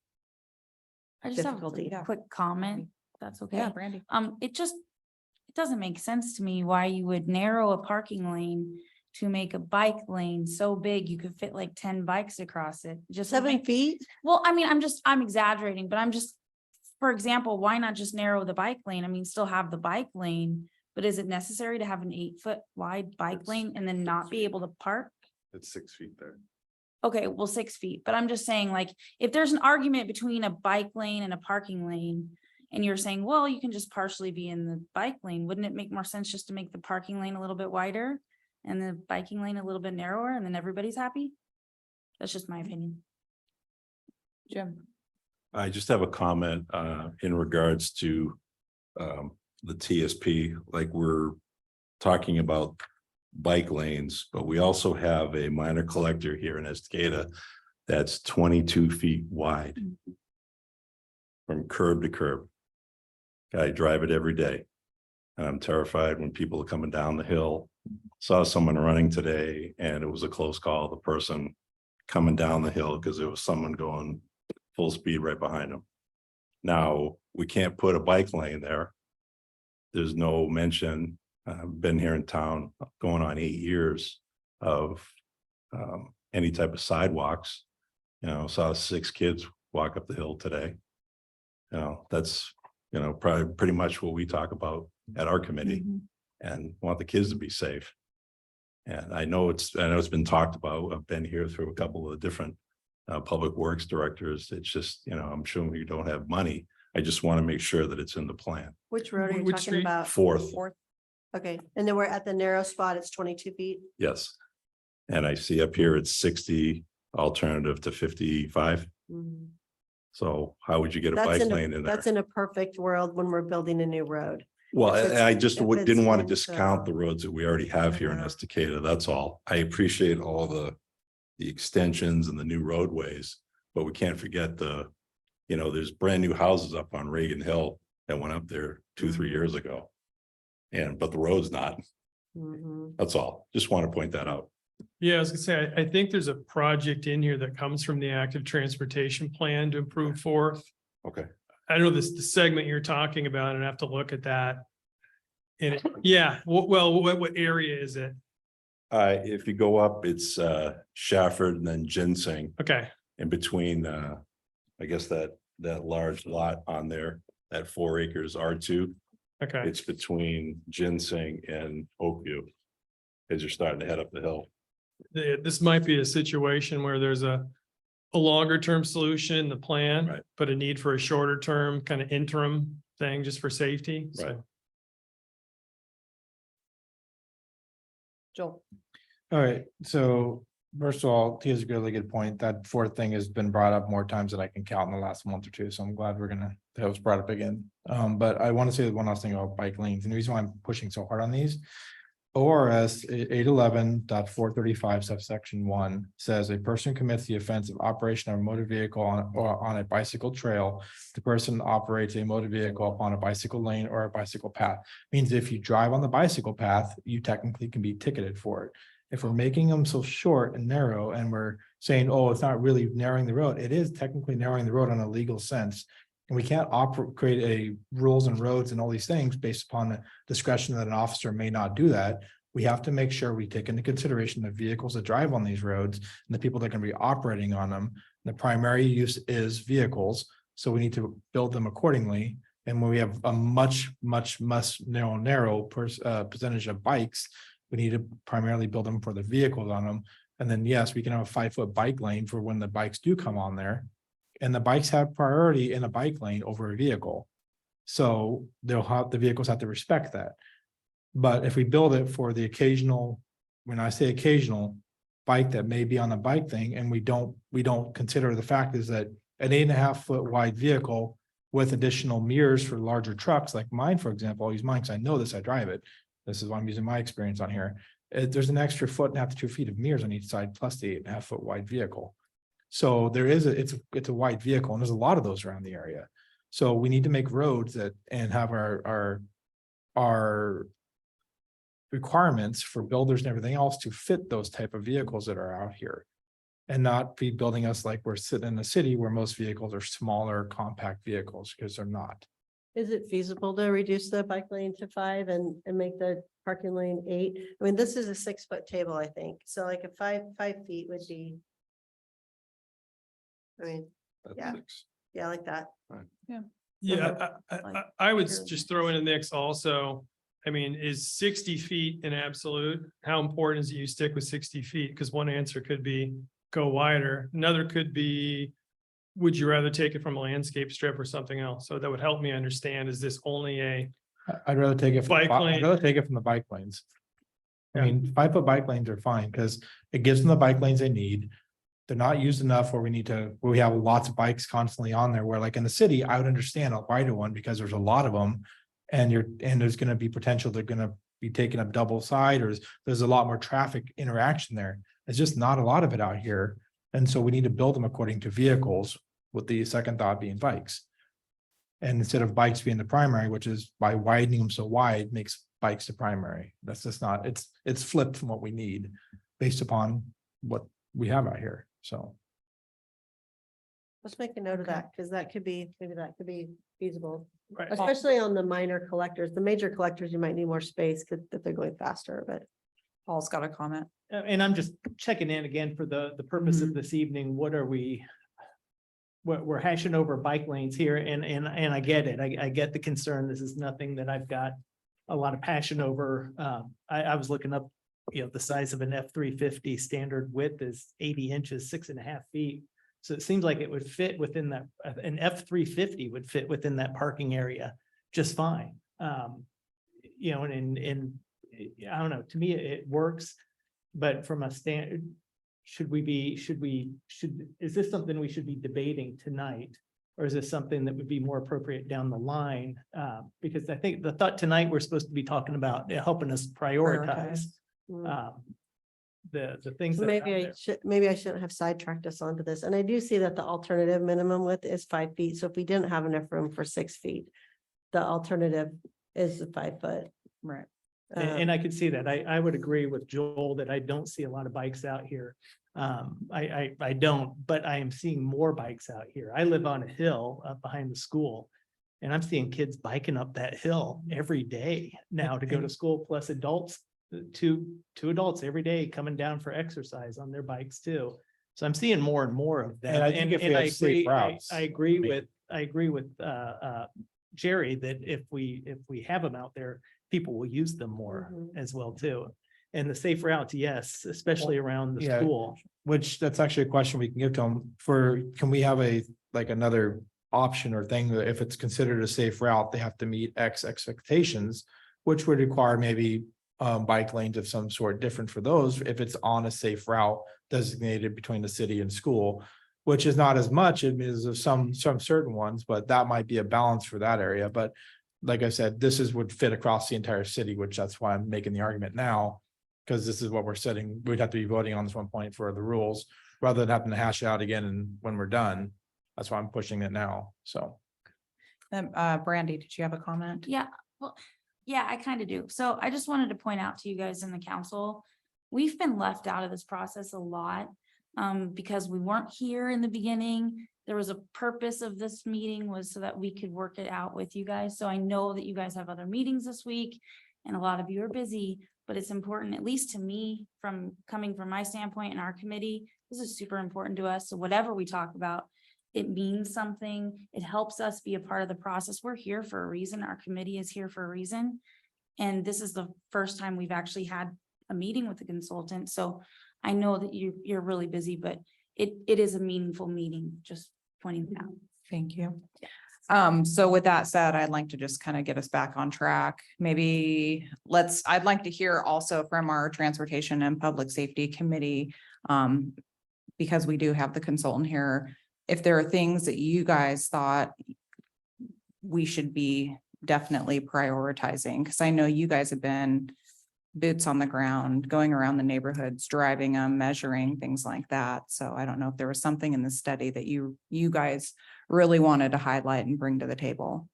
I just have difficulty. a quick comment. That's okay. Yeah, Brandy. It doesn't make sense to me why you would narrow a parking lane to make a bike lane so big you could fit like 10 bikes across it. Just 7 feet? Well, I mean, I'm exaggerating, but for example, why not just narrow the bike lane? I mean, still have the bike lane, but is it necessary to have an 8-foot wide bike lane and then not be able to park? It's 6 feet there. Okay, well, 6 feet, but I'm just saying, like, if there's an argument between a bike lane and a parking lane, and you're saying, well, you can just partially be in the bike lane, wouldn't it make more sense just to make the parking lane a little bit wider and the biking lane a little bit narrower, and then everybody's happy? That's just my opinion. Jim. I just have a comment in regards to the TSP, like we're talking about bike lanes, but we also have a minor collector here in Estacada that's 22 feet wide from curb to curb. I drive it every day. And I'm terrified when people are coming down the hill. Saw someone running today and it was a close call. The person coming down the hill because there was someone going full speed right behind them. Now, we can't put a bike lane there. There's no mention. I've been here in town going on 8 years of any type of sidewalks. You know, saw 6 kids walk up the hill today. You know, that's, you know, probably pretty much what we talk about at our committee and want the kids to be safe. And I know it's been talked about. I've been here through a couple of different public works directors. It's just, you know, I'm sure we don't have money. I just want to make sure that it's in the plan. Which road are you Which talking street? about? Fourth, Okay, and then we're at the narrow spot, it's 22 feet. yes. And I see up here it's 60 alternative to 55. So how would you get a bike lane in there? That's in a perfect world when we're building a new road. Well, if it's- I just if it's didn't want to in, discount the roads that we already have here in Yeah. Estacada, that's all. I appreciate all the extensions and the new roadways, but we can't forget you know, there's brand new houses up on Reagan Hill that went up there 2-3 years ago. But the road's not, Mhm. that's all. Just want to point that out. Yeah, I was gonna say, I think there's a project in here that comes from the active transportation plan to improve Fourth. Okay. I know the segment you're talking about, and I have to look at that. And yeah, well, what area is it? If you go up, it's Shafford and then Ginseng Okay, in between, I guess that large lot on there, that 4 acres R2. okay. It's between Ginseng and Oakview. As you're starting to head up the hill. This might be a situation where there's a longer term solution, the plan, Right. but a need for a shorter term kind of interim thing just for safety. So, Right. Joel. All right, so first of all, Tia's a really good point. That fourth thing has been brought up more times than I can count in the last month or two, so I'm glad that was brought up again. But I want to say one last thing about bike lanes, and the reason why I'm pushing so hard on these. ORS 811.435 subsection 1 says a person commits the offense of operation of a motor vehicle on a bicycle trail. The person operates a motor vehicle upon a bicycle lane or a bicycle path. Means if you drive on the bicycle path, you technically can be ticketed for it. If we're making them so short and narrow and we're saying, oh, it's not really narrowing the road, it is technically narrowing the road in a legal sense. And we can't create a rules and roads and all these things based upon the discretion that an officer may not do that. We have to make sure we take into consideration the vehicles that drive on these roads and the people that are going to be operating on them. The primary use is vehicles, so we need to build them accordingly. And when we have a much narrow percentage of bikes, we need to primarily build them for the vehicles on them. And then, yes, we can have a 5-foot bike lane for when the bikes do come on there. And the bikes have priority in a bike lane over a vehicle. So the vehicles have to respect that. But if we build it for the occasional, when I say occasional bike that may be on a bike thing, and we don't consider the fact is that an 8.5-foot wide vehicle with additional mirrors for larger trucks like mine, for example, I'll use mine because I know this, I drive it. This is why I'm using my experience on here. There's an extra 1.5 to 2 feet of mirrors on each side, plus the 8.5-foot wide vehicle. So there is it's a wide vehicle, and there's a lot of those around the area. So we need to make roads and have our requirements for builders and everything else to fit those type of vehicles that are out here. And not be building us like we're sitting in a city where most vehicles are smaller, compact vehicles, because they're not. Is it feasible to reduce the bike lane to 5 and make the parking lane 8? I mean, this is a 6-foot table, I think. So like a 5 feet would be. I mean, Yeah. yeah, like that. Yeah, like I would bigger just throw in a mix also. I mean, is 60 feet an absolute? How important is it you stick with 60 feet? Because one answer could be go wider. Another could be, would you rather take it from a landscape strip or something else? So that would help me understand, is this only a, I'd rather take it. Bike lane. I'd rather take it from the bike lanes. I Yeah. mean, 5-foot bike lanes are fine because it gives them the bike lanes they need. They're not used enough where we have lots of bikes constantly on there, where like in the city, I would understand a wider one because there's a lot of them. And there's gonna be potential, they're gonna be taking up double side, or there's a lot more traffic interaction there. It's just not a lot of it out here. And so we need to build them according to vehicles, with the second thought being bikes. And instead of bikes being the primary, which is by widening them so wide, makes bikes the primary. That's just not, it's flipped from what we need based upon what we have out here, so. Let's make a note of that, because maybe that could be feasible, right? especially on the minor collectors. The major collectors, you might need more space because if they're going faster, but. Paul's got a comment. And I'm just checking in again for the purpose of this evening. What are we? We're hashing over bike lanes here, and I get it. I get the concern. This is nothing that I've got a lot of passion over. I was looking up, the size of an F-350 standard width is 80 inches, 6.5 feet. So it seems like it would fit within that, an F-350 would fit within that parking area just fine. And I don't know, to me, it works, but from a standard, is this something we should be debating tonight? Or is this something that would be more appropriate down the line? Because I think the thought tonight, we're supposed to be talking about helping us prioritize the things. So that are out there. maybe I shouldn't have sidetracked us onto this. And I do see that the alternative minimum width is 5 feet. So if we didn't have enough room for 6 feet, the alternative is the 5 foot. Right. And I could see that. I would agree with Joel that I don't see a lot of bikes out here. I don't, but I am seeing more bikes out here. I live on a hill up behind the school. And I'm seeing kids biking up that hill every day now to go to school, plus adults, two adults every day coming down for exercise on their bikes too. So I'm seeing more and more of them. And I think if we And have safe routes, I agree with Jerry that if we have them out there, people will use them more as well too. And the safe routes, yes, especially around the Yeah. school. Which that's actually a question we can give to them can we have another option or thing that if it's considered a safe route, they have to meet X expectations, which would require maybe bike lanes of some sort different for those if it's on a safe route designated between the city and school, which is not as much as of some certain ones, but that might be a balance for that area. But like I said, would fit across the entire city, which that's why I'm making the argument now. Because this is what we're setting, we'd have to be voting on this one point for the rules, rather than having to hash it out again and when we're done. That's why I'm pushing it now, so. Brandy, did you have a comment? Yeah, well, yeah, I kind of do. So I just wanted to point out to you guys in the council, we've been left out of this process a lot because we weren't here in the beginning. There was a purpose of this meeting was so that we could work it out with you guys. So I know that you guys have other meetings this week and a lot of you are busy, but it's important, at least to me, coming from my standpoint in our committee, this is super important to us. So whatever we talk about, it means something. It helps us be a part of the process. We're here for a reason. Our committee is here for a reason. And this is the first time we've actually had a meeting with the consultant. So I know that you're really busy, but it is a meaningful meeting, just pointing it out. Thank you. So with that said, I'd like to just kind of get us back on track. Maybe I'd like to hear also from our Transportation and Public Safety Committee. Because we do have the consultant here, if there are things that you guys thought we should be definitely prioritizing, because I know you guys have been boots on the ground, going around the neighborhoods, driving them, measuring, things like that. So I don't know if there was something in the study that you guys really wanted to highlight and bring to the table.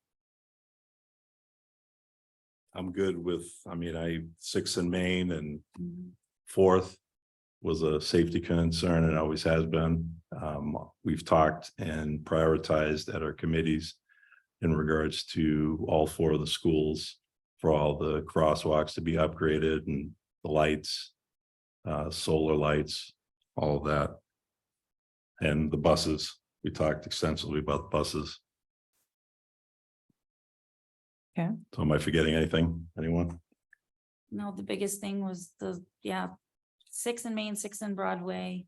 I'm good with, I mean, 6th and Main and 4th was a safety concern and always has been. We've talked and prioritized at our committees in regards to all 4 of the schools for all the crosswalks to be upgraded and the lights, solar lights, all of that. And the buses, we talked extensively about the buses. Okay. So am I forgetting anything? Anyone? No, the biggest thing was 6th and Main, 6th and Broadway.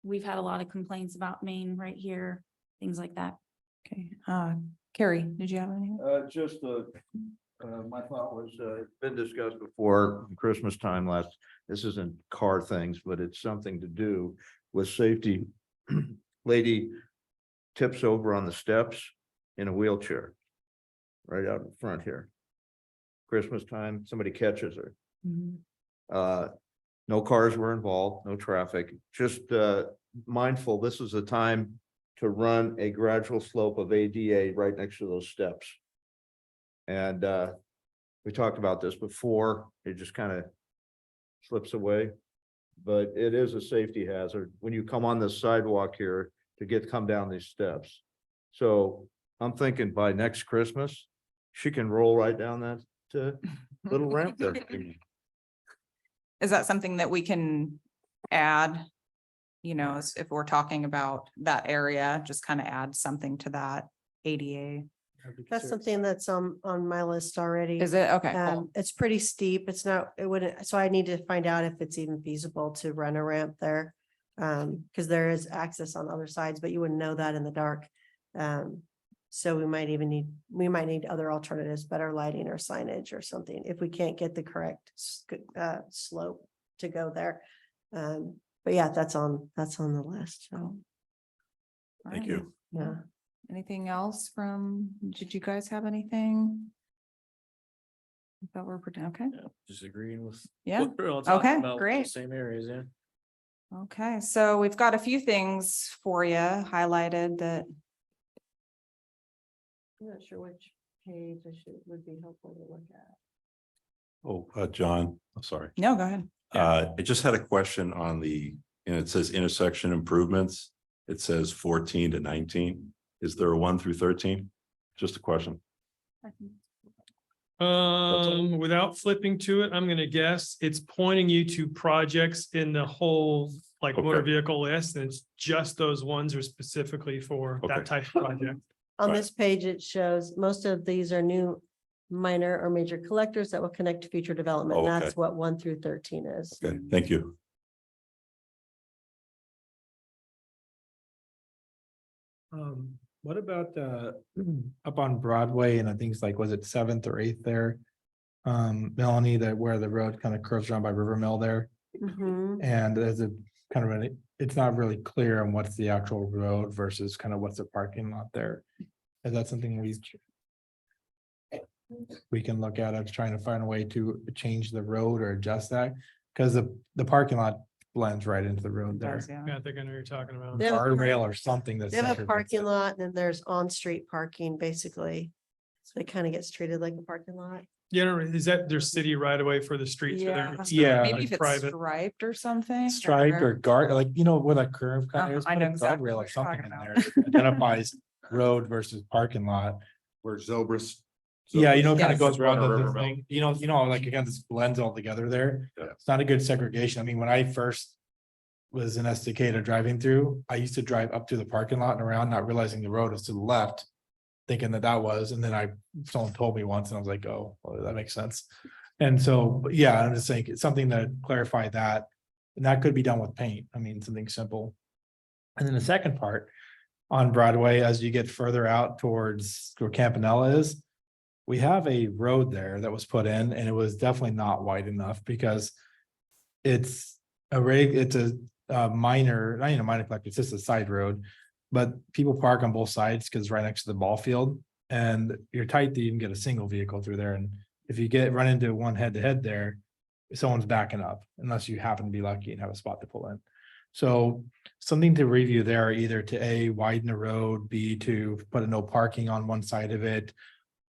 We've had a lot of complaints about Main right here, things like that. Okay, Carrie, did you have anything? My thought was, it's been discussed before, Christmas time this isn't car things, but it's something to do with safety. Lady tips over on the steps in a wheelchair. Right out in front here. Christmas time, somebody catches her. No cars were involved, no traffic, just mindful, this is the time to run a gradual slope of ADA right next to those steps. And we talked about this before, it just kind of slips away. But it is a safety hazard when you come on the sidewalk here to come down these steps. So I'm thinking by next Christmas, she can roll right down that little ramp there. Is that something that we can add? You know, if we're talking about that area, just kind of add something to that ADA. That's something that's on my list already. Is it? Okay, cool. It's pretty steep. It wouldn't, so I need to find out if it's even feasible to run a ramp there. Because there is access on other sides, but you wouldn't know that in the dark. So we might need other alternatives, better lighting or signage or something, if we can't get the correct slope to go there. But yeah, that's on the list, so. Thank you. Yeah. Anything else did you guys have anything? I thought we're pretty, okay, Just agreeing with. yeah, what we're all talking okay, about, great. Same areas, yeah. Okay, so we've got a few things for you highlighted that. I'm not sure which page would be helpful to look at. Oh, John, I'm sorry. No, go ahead. I just had a question on and it says intersection improvements. It says 14 to 19. Is there a 1 through 13? Just a question. Without flipping to it, I'm gonna guess it's pointing you to projects in the whole, like motor Okay. vehicle list, and it's just those ones are specifically for Okay. that type of project. On Right. this page, it shows most of these are new minor or major collectors that will connect to future development. Oh, That's okay. what 1 through 13 is. Okay, thank you. What about up on Broadway and I think it's like, was it 7th or 8th there? Melanie, where the road kind of curves around by River Mill there, Mhm. and there's a kind of it's not really clear on what's the actual road versus kind of what's the parking lot there. Is that something we can look at trying to find a way to change the road or adjust that? Because the parking lot blends right into the road there. Does, yeah. Yeah, I think I know what you're talking about. They have a Guardrail or something that's. They have a centered parking against it. lot and then there's on-street parking, basically. So it kind of gets treated like a parking lot. Yeah, is that their city right away for the streets? or Yeah. their- Yeah. Maybe like if it's private? striped or something. Striped or guard, like, where that curve kind of is, I put know a exactly guardrail what or you're something talking in about. there. that Identifies road versus parking lot. Where Zobrist. Yeah, kind Yes. of goes around River the Mill. thing, like again, this blends all together there. Yeah. It's not a good segregation. I mean, when I first was in Estacada driving through, I used to drive up to the parking lot and around, not realizing the road was to the left. Thinking that was, and then someone told me once and I was like, oh, well, that makes sense. And so, but yeah, I'm just saying it's something to clarify that. And that could be done with paint. I mean, something simple. And then the second part on Broadway, as you get further out towards where Campanella is, we have a road there that was put in and it was definitely not wide enough because it's it's a minor, not even a minor collector, it's just a side road. But people park on both sides because it's right next to the ball field and you're tight to even get a single vehicle through there. And if you run into one head to head there, someone's backing up unless you happen to be lucky and have a spot to pull in. So something to review there, either to A, widen the road, B, to put a no parking on one side of it.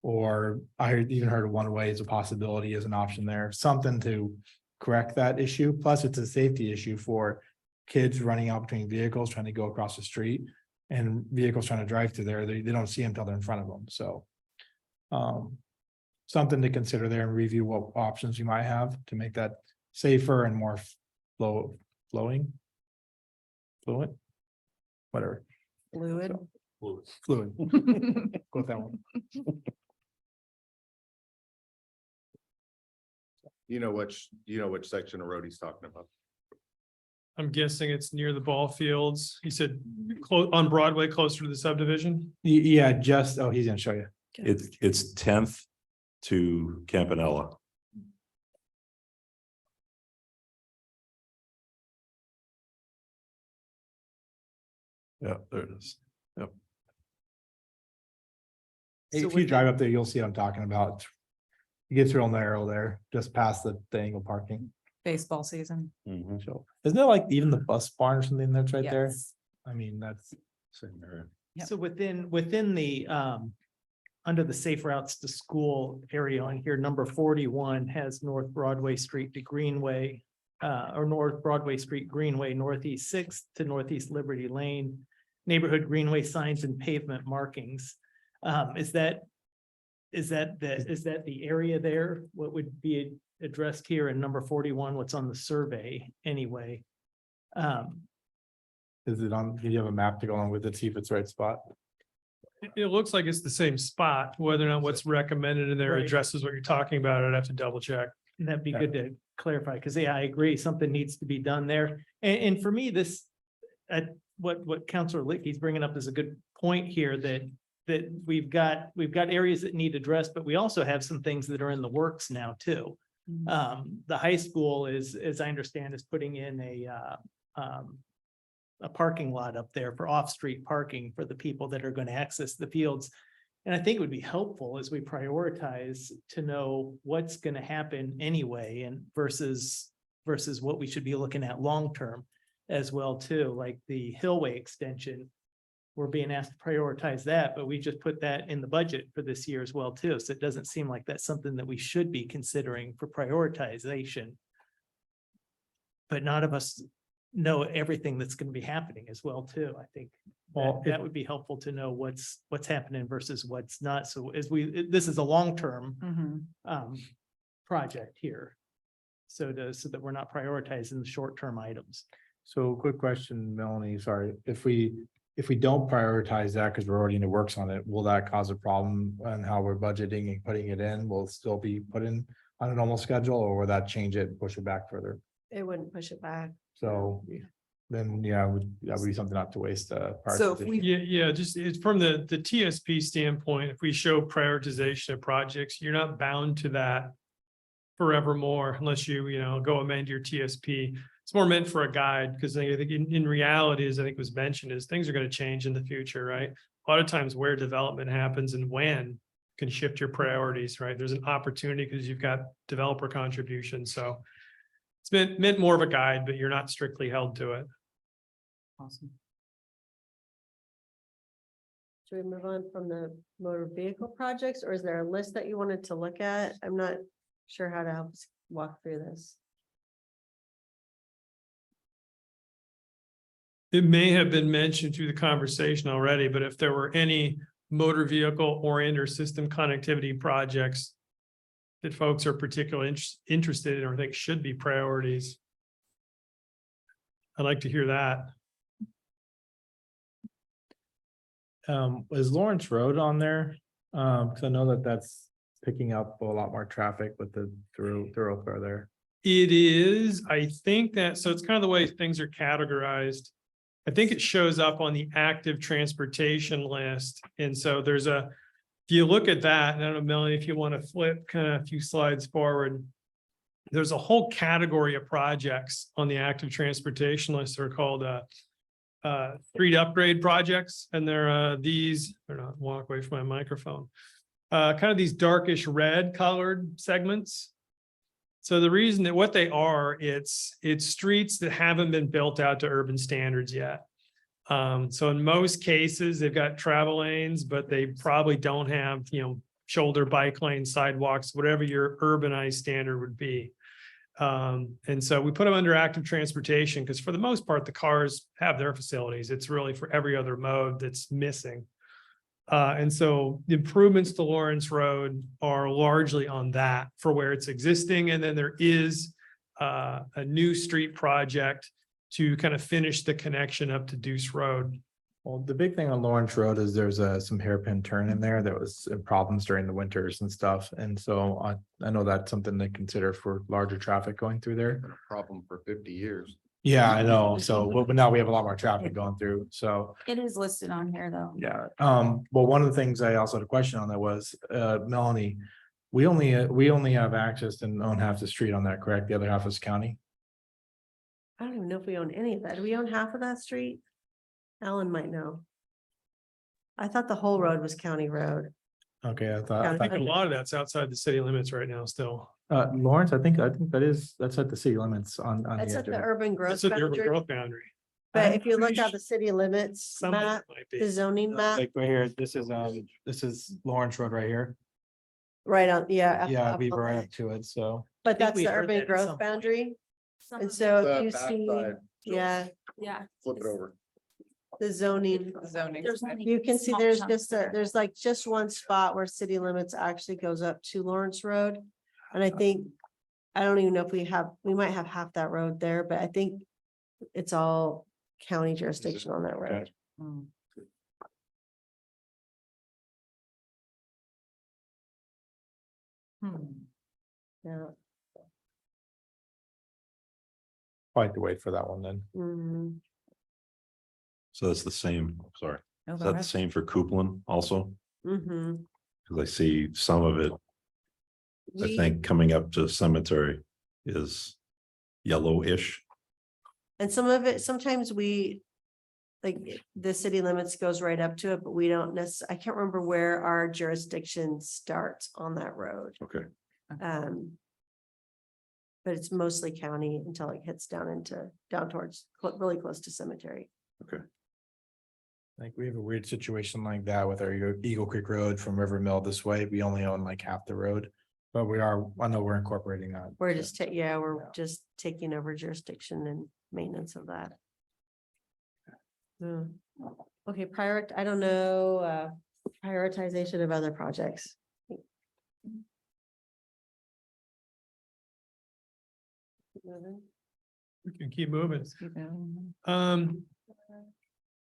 Or I even heard one way is a possibility as an option there, something to correct that issue. Plus, it's a safety issue for kids running out between vehicles, trying to go across the street. And vehicles trying to drive through there, they don't see them until they're in front of them, so. Something to consider there and review what options you might have to make that safer and more fluent, whatever, Fluid. fluid. Go with that one. You know which section of road he's talking about. I'm guessing it's near the ball fields. He said on Broadway, closer to the subdivision. Yeah, he's gonna show you. It's 10th to Campanella. Yeah, there it is. If you drive up there, you'll see what I'm talking about. It gets real narrow there, just past the angle parking. Baseball season. So, isn't there like even the bus barn or something that's right there? Yes. I mean, that's. Same area. Yep. So within the, under the safe routes to school area on here, number 41 has North Broadway Street to Greenway. Or North Broadway Street Greenway, Northeast Sixth to Northeast Liberty Lane, neighborhood greenway signs and pavement markings. Is that the area there? What would be addressed here in number 41? What's on the survey anyway? Is it on, do you have a map to go on with it, see if it's the right spot? It looks like it's the same spot, whether or not what's recommended in there Right. addresses what you're talking about. I'd have to double check. And that'd be good to clarify, because yeah, I agree, something needs to be done there. And for me, this, what Counselor Lickey's bringing up is a good point here, that we've got areas that need addressed, but we also have some things that are in the works now too. The high school is, as I understand, is putting in a parking lot up there for off-street parking for the people that are going to access the fields. And I think it would be helpful as we prioritize to know what's going to happen anyway, and versus what we should be looking at long-term as well too, like the Hillway extension. We're being asked to prioritize that, but we just put that in the budget for this year as well too. So it doesn't seem like that's something that we should be considering for prioritization. But none of us know everything that's going to be happening as well too. I think that would be helpful to know what's happening versus what's not. So as this is a long-term project here. So that we're not prioritizing the short-term items. So quick question, Melanie, sorry, if we don't prioritize that because we're already in the works on it, will that cause a problem on how we're budgeting and putting it in? Will it still be put in on a normal schedule, or will that change it, push it back further? It wouldn't push it back. So then, that would be something not to waste. So if we- Yeah, just it's from the TSP standpoint, if we show prioritization of projects, you're not bound to that forevermore unless you go amend your TSP. It's more meant for a guide, because I think in reality, as I think was mentioned, is things are going to change in the future, right? A lot of times where development happens and when can shift your priorities, right? There's an opportunity because you've got developer contributions. So it's meant more of a guide, but you're not strictly held to it. Awesome. Should we move on from the motor vehicle projects, or is there a list that you wanted to look at? I'm not sure how to help us walk through this. It may have been mentioned through the conversation already, but if there were any motor vehicle or system connectivity projects that folks are particularly interested in or think should be priorities, I'd like to hear that. Is Lawrence Road on there? Because I know that's picking up a lot more traffic with the thoroughfare there. It is, I think that, so it's kind of the way things are categorized. I think it shows up on the active transportation list. And so there's a, if you look at that, and I don't know, Melanie, if you want to flip kind of a few slides forward. There's a whole category of projects on the active transportation list that are called street upgrade projects. And they're these, they're not, walk away from my microphone. Kind of these darkish red colored segments. So the reason that what they are, it's streets that haven't been built out to urban standards yet. So in most cases, they've got travel lanes, but they probably don't have, shoulder bike lanes, sidewalks, whatever your urbanized standard would be. And so we put them under active transportation because for the most part, the cars have their facilities. It's really for every other mode that's missing. And so the improvements to Lawrence Road are largely on that for where it's existing. And then there is a new street project to kind of finish the connection up to Deuce Road. Well, the big thing on Lawrence Road is there's some hairpin turn in there that was problems during the winters and stuff. And so I know that's something to consider for larger traffic going through there. Problem for 50 years. Yeah, I know. So, but now we have a lot more traffic going through. So, It is listed on here, though. yeah. Well, one of the things I also had a question on that was, Melanie, we only have access and own half the street on that, correct? The other half is county? I don't even know if we own any of that. Do we own half of that street? Alan might know. I thought the whole road was county road. Okay, I Yeah, thought, I think a lot of that's outside the city limits right now still. Lawrence, I think that's at the city limits on. It's the at the edge of it. urban growth That's at the urban boundary. growth boundary. But I'm if you look pretty at the city limits Some of map, it might the be. zoning map, Like right here, this is Lawrence Road right here. right on, yeah. up- Yeah, up we on right that. up to it, so. But think that's we the heard that urban at growth some point. boundary. Some And of so The if you backside, see, Joe. yeah, Yeah. Flip it over. the zoning. Zoning. There's only You can see small there's chunks just there. there's like just one spot where city limits actually goes up to Lawrence Road. And I think, I don't even know if we might have half that road there, but I think it's all county jurisdiction on that road. Hmm. Yeah. Probably have to wait for that one then. Mhm. So that's the same, sorry, No, is go that the ahead. same for Coupland also? Mhm. Because I see some of it, I We- think coming up to cemetery is yellowish. And some of it, sometimes we, like, the city limits goes right up to it, but we don't I can't remember where our jurisdiction starts on that road. Okay. Um. But it's mostly county until it hits down towards, really close to cemetery. Like we have a weird situation like that with our Eagle Creek Road from River Mill this way. We only own like half the road. But I know we're incorporating that. We're just, we're just taking over jurisdiction and maintenance of that. Hmm. Okay, I don't know, prioritization of other projects. We can keep moving. Let's keep going.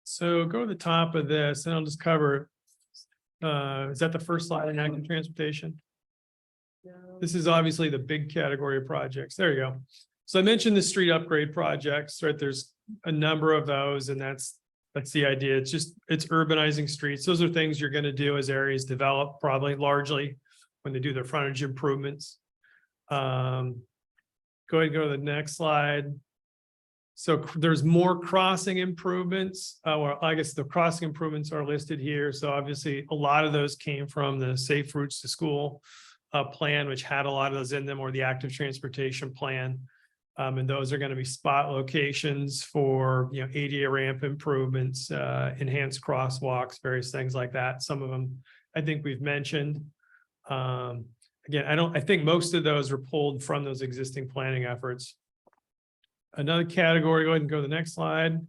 So go to the top of this and I'll just cover. Is that the first slide in active transportation? This is obviously the big category of projects. There you go. So I mentioned the street upgrade projects, right? There's a number of those and that's the idea. It's urbanizing streets. Those are things you're going to do as areas develop, probably largely when they do their frontage improvements. Go ahead and go to the next slide. So there's more crossing improvements, or I guess the crossing improvements are listed here. So obviously a lot of those came from the Safe Routes to School plan, which had a lot of those in them, or the active transportation plan. And those are going to be spot locations for, ADA ramp improvements, enhanced crosswalks, various things like that. Some of them I think we've mentioned. Again, I think most of those were pulled from those existing planning efforts. Another category, go ahead and go to the next slide.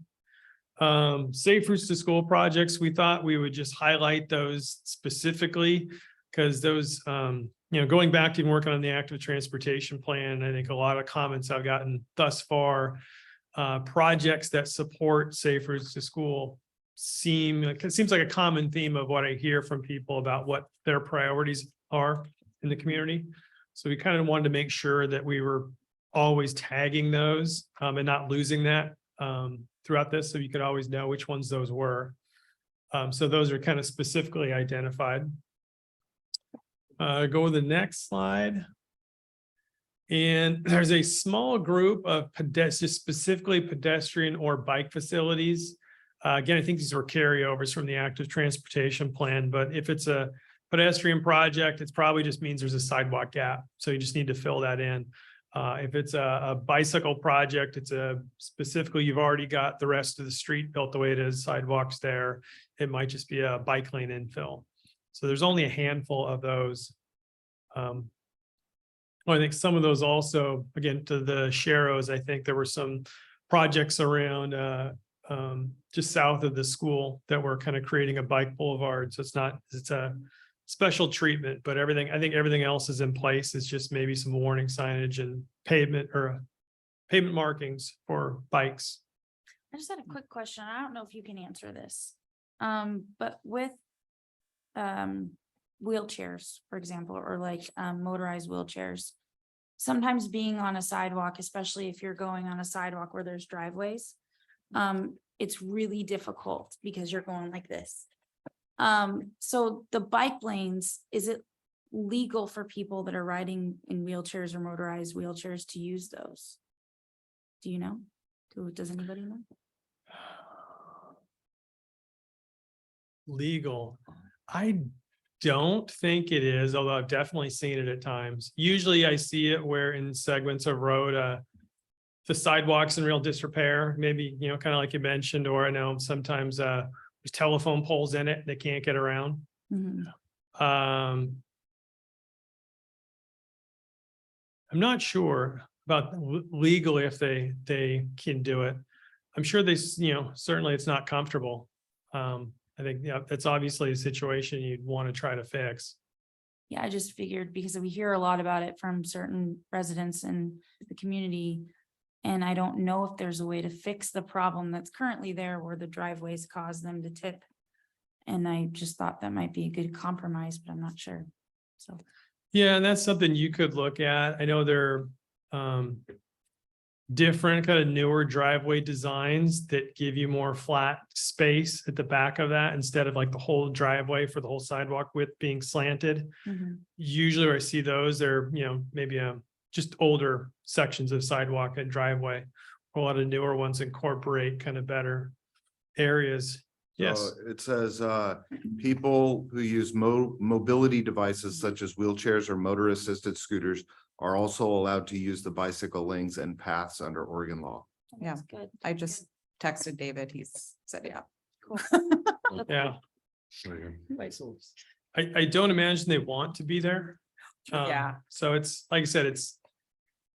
Safe Routes to School projects, we thought we would just highlight those specifically because those, going back to working on the active transportation plan, I think a lot of comments I've gotten thus far, projects that support Safe Routes to School it seems like a common theme of what I hear from people about what their priorities are in the community. So we kind of wanted to make sure that we were always tagging those and not losing that throughout this, so you could always know which ones those were. So those are kind of specifically identified. Go to the next slide. And there's a small group of pedestrians, specifically pedestrian or bike facilities. Again, I think these were carryovers from the active transportation plan, but if it's a pedestrian project, it probably just means there's a sidewalk gap. So you just need to fill that in. If it's a bicycle project, it's specifically, you've already got the rest of the street built the way it is, sidewalks there. It might just be a bike lane infill. So there's only a handful of those. Well, I think some of those also, again, to the Sharrows, I think there were some projects around just south of the school that were kind of creating a bike boulevard. So it's a special treatment, but I think everything else is in place. It's just maybe some warning signage and pavement markings for bikes. I just had a quick question. I don't know if you can answer this. But with wheelchairs, for example, or like motorized wheelchairs, sometimes being on a sidewalk, especially if you're going on a sidewalk where there's driveways, it's really difficult because you're going like this. So the bike lanes, is it legal for people that are riding in wheelchairs or motorized wheelchairs to use those? Do you know? Does anybody know? Legal. I don't think it is, although I've definitely seen it at times. Usually I see it where in segments of road, the sidewalks in real disrepair, maybe, kind of like you mentioned, or I know sometimes there's telephone poles in it, they can't get around. Mhm. I'm not sure about legally if they can do it. I'm sure certainly it's not comfortable. I think, that's obviously a situation you'd want to try to fix. Yeah, I just figured because we hear a lot about it from certain residents in the community. And I don't know if there's a way to fix the problem that's currently there where the driveways cause them to tip. And I just thought that might be a good compromise, but I'm not sure. So. Yeah, and that's something you could look at. I know there are different kind of newer driveway designs that give you more flat space at the back of that instead of like the whole driveway for the whole sidewalk width being slanted. Mhm. Usually where I see those, they're, maybe just older sections of sidewalk and driveway. A lot of newer ones incorporate kind of better areas. Yes. So it says, people who use mobility devices such as wheelchairs or motor assisted scooters are also allowed to use the bicycle lanes and paths under Oregon law. Yeah. That's good. I just texted David. He's said, yeah. Cool. Yeah. I don't imagine they want to be there. Yeah. So it's, like I said, it's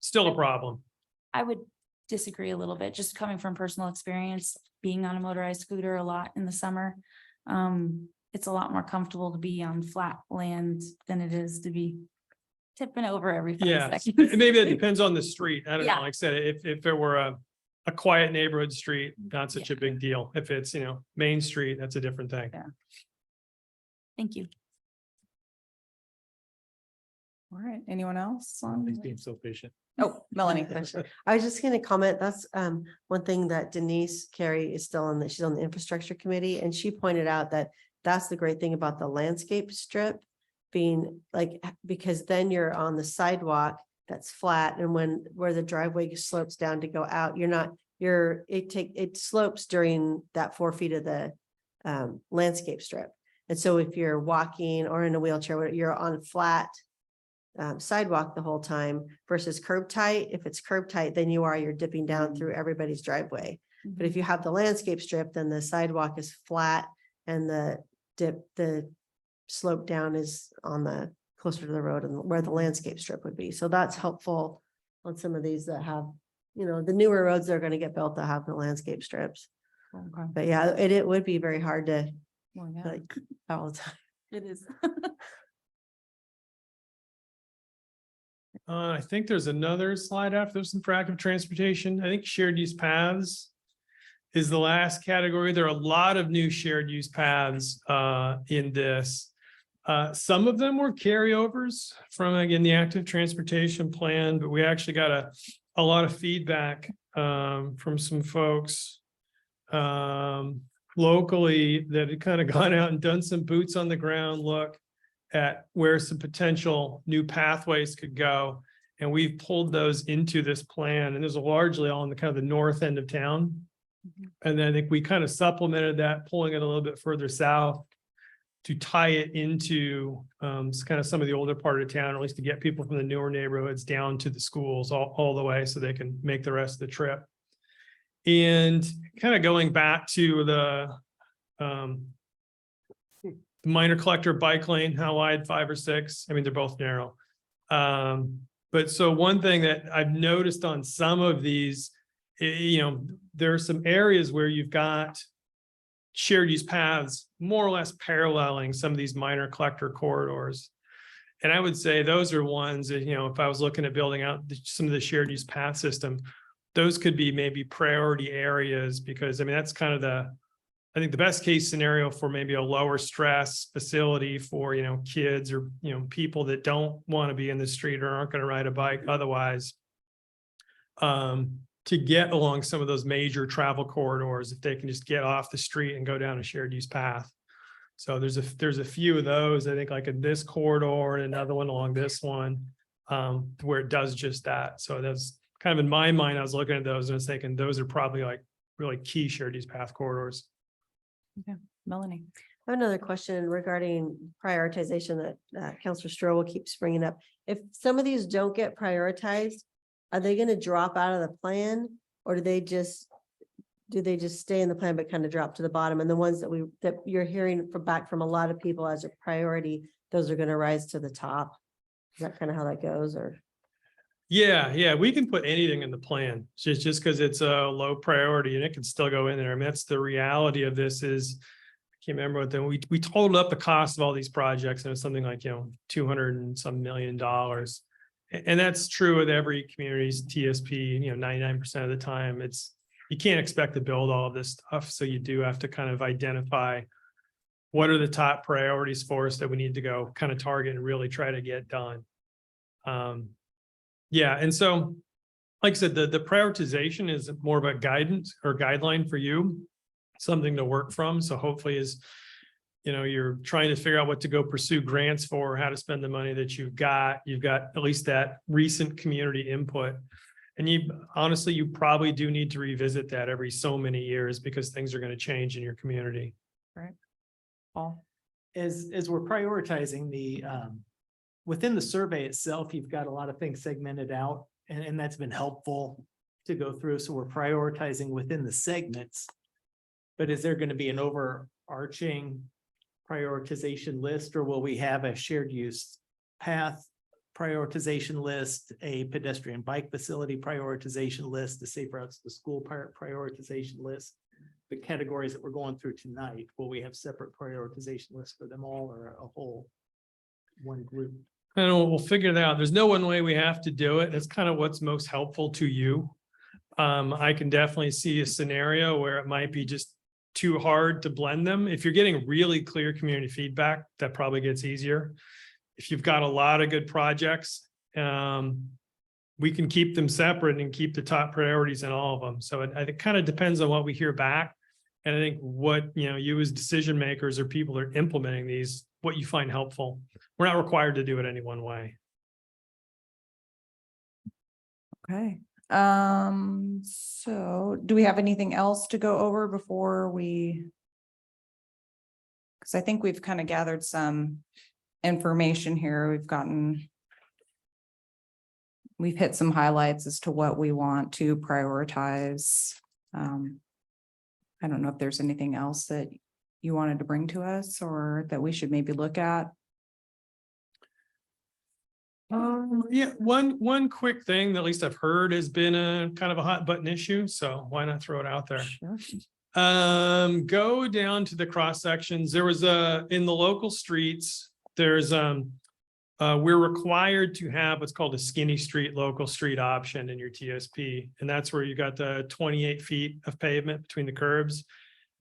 still a problem. I would disagree a little bit, just coming from personal experience, being on a motorized scooter a lot in the summer. It's a lot more comfortable to be on flat land than it is to be tipping over every 5 Yeah, seconds. maybe it depends on the street. I don't know. Yeah. Like I said, if it were a quiet neighborhood street, not such a big deal. If it's, Main Street, that's a different thing. Yeah. Thank you. All right. Anyone else? He's being so patient. Oh, Melanie. I was just gonna comment, that's one thing that Denise Carey is still on, she's on the infrastructure committee, and she pointed out that that's the great thing about the landscape strip being like, because then you're on the sidewalk that's flat, and where the driveway slopes down to go out, it slopes during that 4 feet of the landscape strip. And so if you're walking or in a wheelchair, you're on flat sidewalk the whole time versus curb tight. If it's curb tight, then you're dipping down through everybody's driveway. But if you have the landscape strip, then the sidewalk is flat and the slope down is on the closer to the road and where the landscape strip would be. So that's helpful on some of these that have, the newer roads that are going to get built that have the landscape strips. Okay. But yeah, it would be very hard to Well, yeah. like all the time. It is. I think there's another slide after this for active transportation. I think shared use paths is the last category. There are a lot of new shared use paths in this. Some of them were carryovers from, again, the active transportation plan, but we actually got a lot of feedback from some folks locally that had kind of gone out and done some boots on the ground look at where some potential new pathways could go. And we've pulled those into this plan, and there's largely all in the kind of the north end of town. And then I think we kind of supplemented that, pulling it a little bit further south to tie it into kind of some of the older part of town, or at least to get people from the newer neighborhoods down to the schools all the way so they can make the rest of the trip. And kind of going back to the minor collector bike lane, how wide, 5 or 6? I mean, they're both narrow. But so one thing that I've noticed on some of these, there are some areas where you've got shared use paths more or less paralleling some of these minor collector corridors. And I would say those are ones that, if I was looking at building out some of the shared use path system, those could be maybe priority areas, because I mean, that's kind of I think the best case scenario for maybe a lower stress facility for, kids or, people that don't want to be in the street or aren't going to ride a bike otherwise, to get along some of those major travel corridors, if they can just get off the street and go down a shared use path. So there's a few of those, I think, like in this corridor and another one along this one, where it does just that. So that's kind of in my mind, I was looking at those and I was thinking those are probably like really key shared use path corridors. Okay, Melanie. I have another question regarding prioritization that Counselor Stroll keeps bringing up. If some of these don't get prioritized, are they going to drop out of the plan, or do they just stay in the plan but kind of drop to the bottom? And the ones that you're hearing back from a lot of people as a priority, those are going to rise to the top. Is that kind of how that goes, or? Yeah, we can put anything in the plan, just because it's a low priority and it can still go in there. I mean, that's the reality of this. Is I can't remember what then we totaled up the cost of all these projects, and it was something like, $200 and some million. And that's true with every community's TSP, 99% of the time. You can't expect to build all of this stuff. So you do have to kind of identify what are the top priorities for us that we need to go kind of target and really try to get done. Yeah, and so, like I said, the prioritization is more of a guidance or guideline for you, something to work from. So hopefully as you're trying to figure out what to go pursue grants for, how to spend the money that you've got at least that recent community input. And you probably do need to revisit that every so many years, because things are going to change in your community. Right. Paul. As we're prioritizing within the survey itself, you've got a lot of things segmented out, and that's been helpful to go through. So we're prioritizing within the segments, but is there going to be an overarching prioritization list, or will we have a shared use path prioritization list, a pedestrian bike facility prioritization list, the safe routes to school prioritization list? The categories that we're going through tonight, will we have separate prioritization lists for them all, or a whole one group? I don't know, we'll figure it out. There's no one way we have to do it. It's kind of what's most helpful to you. I can definitely see a scenario where it might be just too hard to blend them. If you're getting really clear community feedback, that probably gets easier. If you've got a lot of good projects, we can keep them separate and keep the top priorities in all of them. So it kind of depends on what we hear back. And I think what, you as decision makers or people that are implementing these, what you find helpful. We're not required to do it any one way. Okay. So do we have anything else to go over before we? Because I think we've kind of gathered some information here. We've hit some highlights as to what we want to prioritize. I don't know if there's anything else that you wanted to bring to us or that we should maybe look at. Yeah, one quick thing that at least I've heard has been a kind of a hot button issue. So why not throw it out there? Sure. Go down to the cross sections. There was in the local streets, there's we're required to have what's called a skinny street, local street option in your TSP. And that's where you got the 28 feet of pavement between the curbs,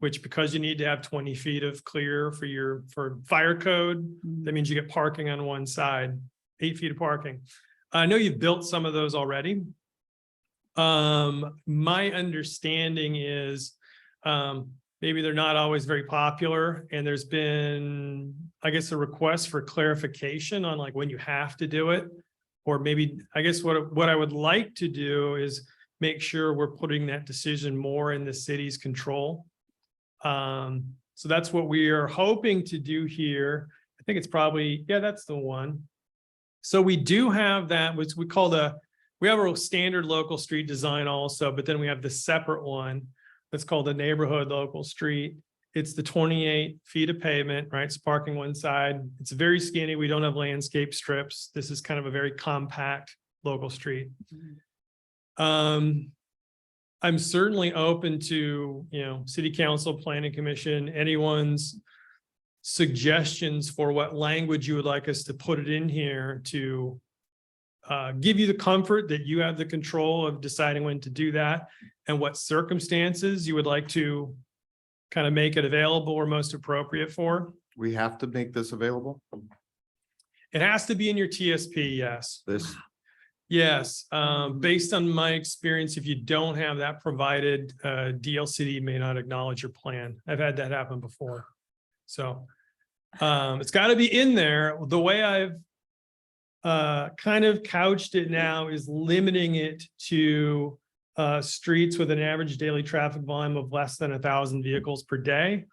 which because you need to have 20 feet of clear for fire code, that means you get parking on one side, 8 feet of parking. I know you've built some of those already. My understanding is, maybe they're not always very popular, and there's been, I guess, a request for clarification on like when you have to do it. Or maybe, I guess what I would like to do is make sure we're putting that decision more in the city's control. So that's what we are hoping to do here. I think it's probably, yeah, that's the one. So we do have that, which we call we have a standard local street design also, but then we have the separate one that's called the neighborhood local street. It's the 28 feet of pavement, right? It's parking one side. It's very skinny. We don't have landscape strips. This is kind of a very compact local street. I'm certainly open to, city council, planning commission, anyone's suggestions for what language you would like us to put it in here to give you the comfort that you have the control of deciding when to do that and what circumstances you would like to kind of make it available or most appropriate for. We have to make this available. It has to be in your TSP, yes. This, Yes, based on my experience, if you don't have that provided, DLCD may not acknowledge your plan. I've had that happen before. So it's got to be in there. The way I've kind of couched it now is limiting it to streets with an average daily traffic volume of less than 1,000 vehicles per day,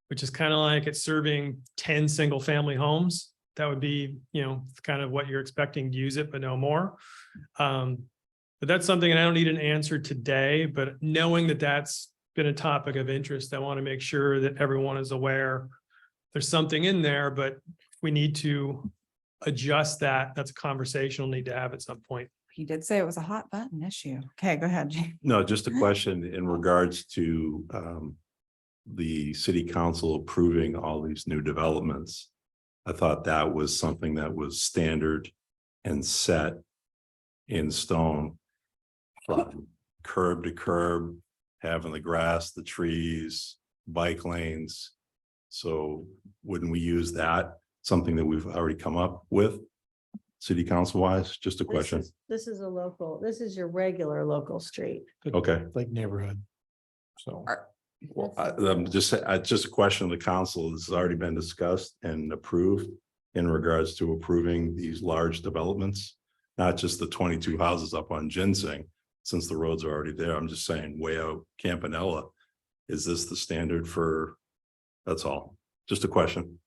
which is kind of like it's serving 10 single family homes. That would be, kind of what you're expecting to use it, but no more. But that's something, and I don't need an answer today, but knowing that that's been a topic of interest, I want to make sure that everyone is aware there's something in there, but if we need to adjust that, that's a conversation we'll need to have at some point. He did say it was a hot button issue. Okay, go ahead, Jane. No, just a question in regards to the city council approving all these new developments. I thought that was something that was standard and set in stone. From curb to curb, having the grass, the trees, bike lanes. So wouldn't we use that, something that we've already come up with? City council wise, just a question. This is your regular local street. Okay. Like neighborhood. So. Well, I'm just a question of the council. This has already been discussed and approved in regards to approving these large developments, not just the 22 houses up on Ginseng, since the roads are already there. I'm just saying way out Campanella. Is this the standard for, that's all, just a question.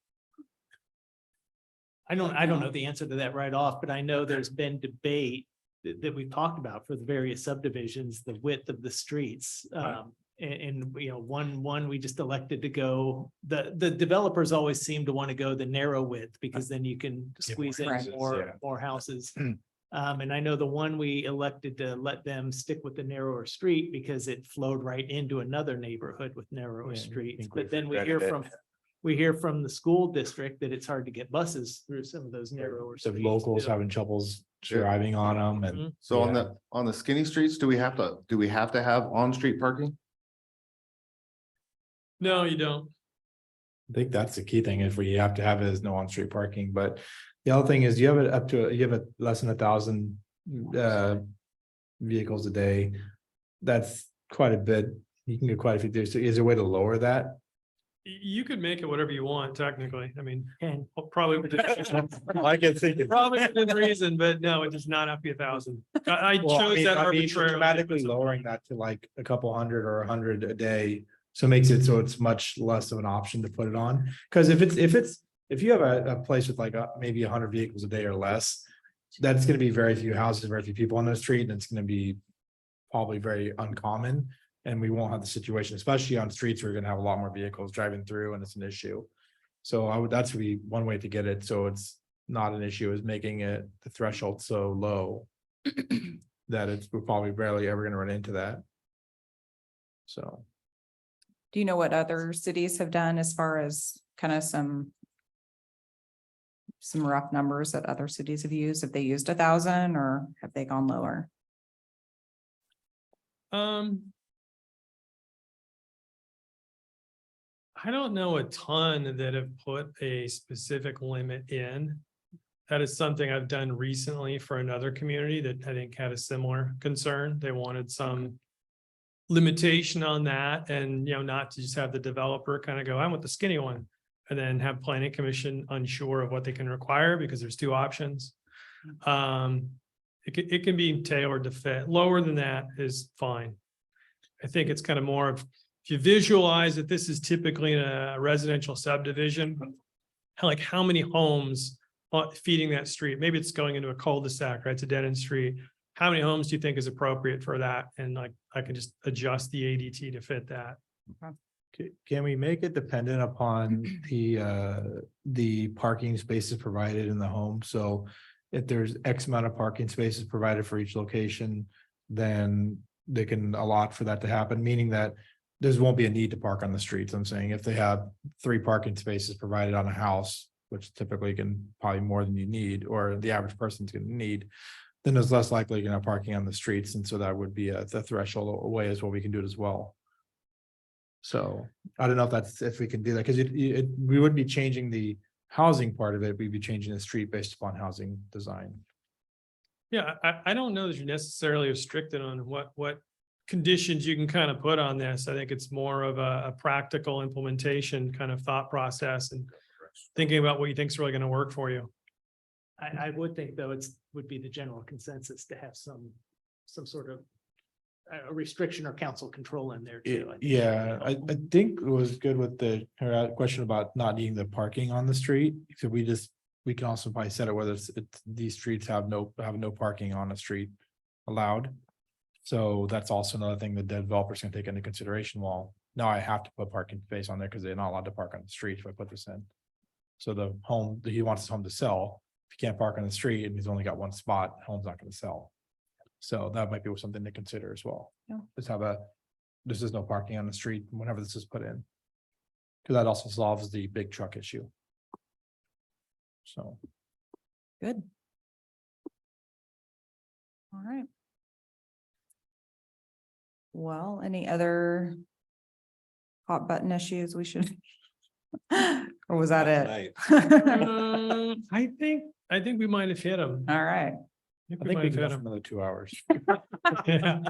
I don't know the answer to that right off, but I know there's been debate that we've talked about for the various subdivisions, the width of the streets. And one we just elected to go, the developers always seem to want to go the narrow width because then you can squeeze in more houses. And I know the one we elected to let them stick with the narrower street because it flowed right into another neighborhood with narrower streets. But then we hear from the school district that it's hard to get buses through some of those narrower The streets. locals too. having troubles driving on them and. so Yeah. on the skinny streets, do we have to have on-street parking? No, you don't. I think that's the key thing, is where you have to have it as no on-street parking, but the other thing is you have it up to, you have it less than 1,000 vehicles a day. That's quite a bit. You can get quite a few. So is there a way to lower that? You could make it whatever you want, technically. I mean, And probably. I can think. Probably within reason, but no, it does not have to be 1,000. I chose that arbitrarily. Dramatically lowering that to like a couple hundred or 100 a day. So it makes it so it's much less of an option to put it on. Because if you have a place with like maybe 100 vehicles a day or less, that's going to be very few houses, very few people on the street, and it's going to be probably very uncommon. And we won't have the situation, especially on streets, we're going to have a lot more vehicles driving through, and it's an issue. So that's be one way to get it. So it's not an issue, is making it the threshold so low that we're probably barely ever going to run into that. So. Do you know what other cities have done as far as kind of some rough numbers that other cities have used? Have they used 1,000 or have they gone lower? I don't know a ton that have put a specific limit in. That is something I've done recently for another community that I think had a similar concern. They wanted some limitation on that and, not to just have the developer kind of go, I want the skinny one. And then have planning commission unsure of what they can require because there's two options. It can be tailored to fit. Lower than that is fine. I think it's kind of more of, if you visualize that this is typically in a residential subdivision, like how many homes feeding that street? Maybe it's going into a cul-de-sac, right? It's a dead end street. How many homes do you think is appropriate for that? And like, I can just adjust the ADT to fit that. Can we make it dependent upon the parking spaces provided in the home? So if there's X amount of parking spaces provided for each location, then they can allot for that to happen, meaning that there won't be a need to park on the streets. I'm saying if they have 3 parking spaces provided on a house, which typically can probably more than you need, or the average person's gonna need, then there's less likely you're gonna have parking on the streets. And so that would be the threshold away as well. We can do it as well. So I don't know if we can do that, because we wouldn't be changing the housing part of it. We'd be changing the street based upon housing design. Yeah, I don't know that you're necessarily restricted on what conditions you can kind of put on this. I think it's more of a practical implementation kind of thought process and thinking about what you think is really going to work for you. I would think though, would be the general consensus to have some sort of a restriction or council control in there too. Yeah, I think it was good with her question about not needing the parking on the street. So we can also probably set it whether it's these streets have no parking on the street allowed. So that's also another thing that the developers can take into consideration. Well, now I have to put parking space on there because they're not allowed to park on the street if I put this in. So the home that he wants his home to sell, if he can't park on the street and he's only got one spot, the home's not going to sell. So that might be something to consider as well. Yeah. This is no parking on the street whenever this is put in. Because that also solves the big truck issue. So. Good. All right. Well, any other hot button issues we should? Or was that it? I think we might have hit them. All right. I think we might have can hit go for 'em. another 2 hours. Yeah.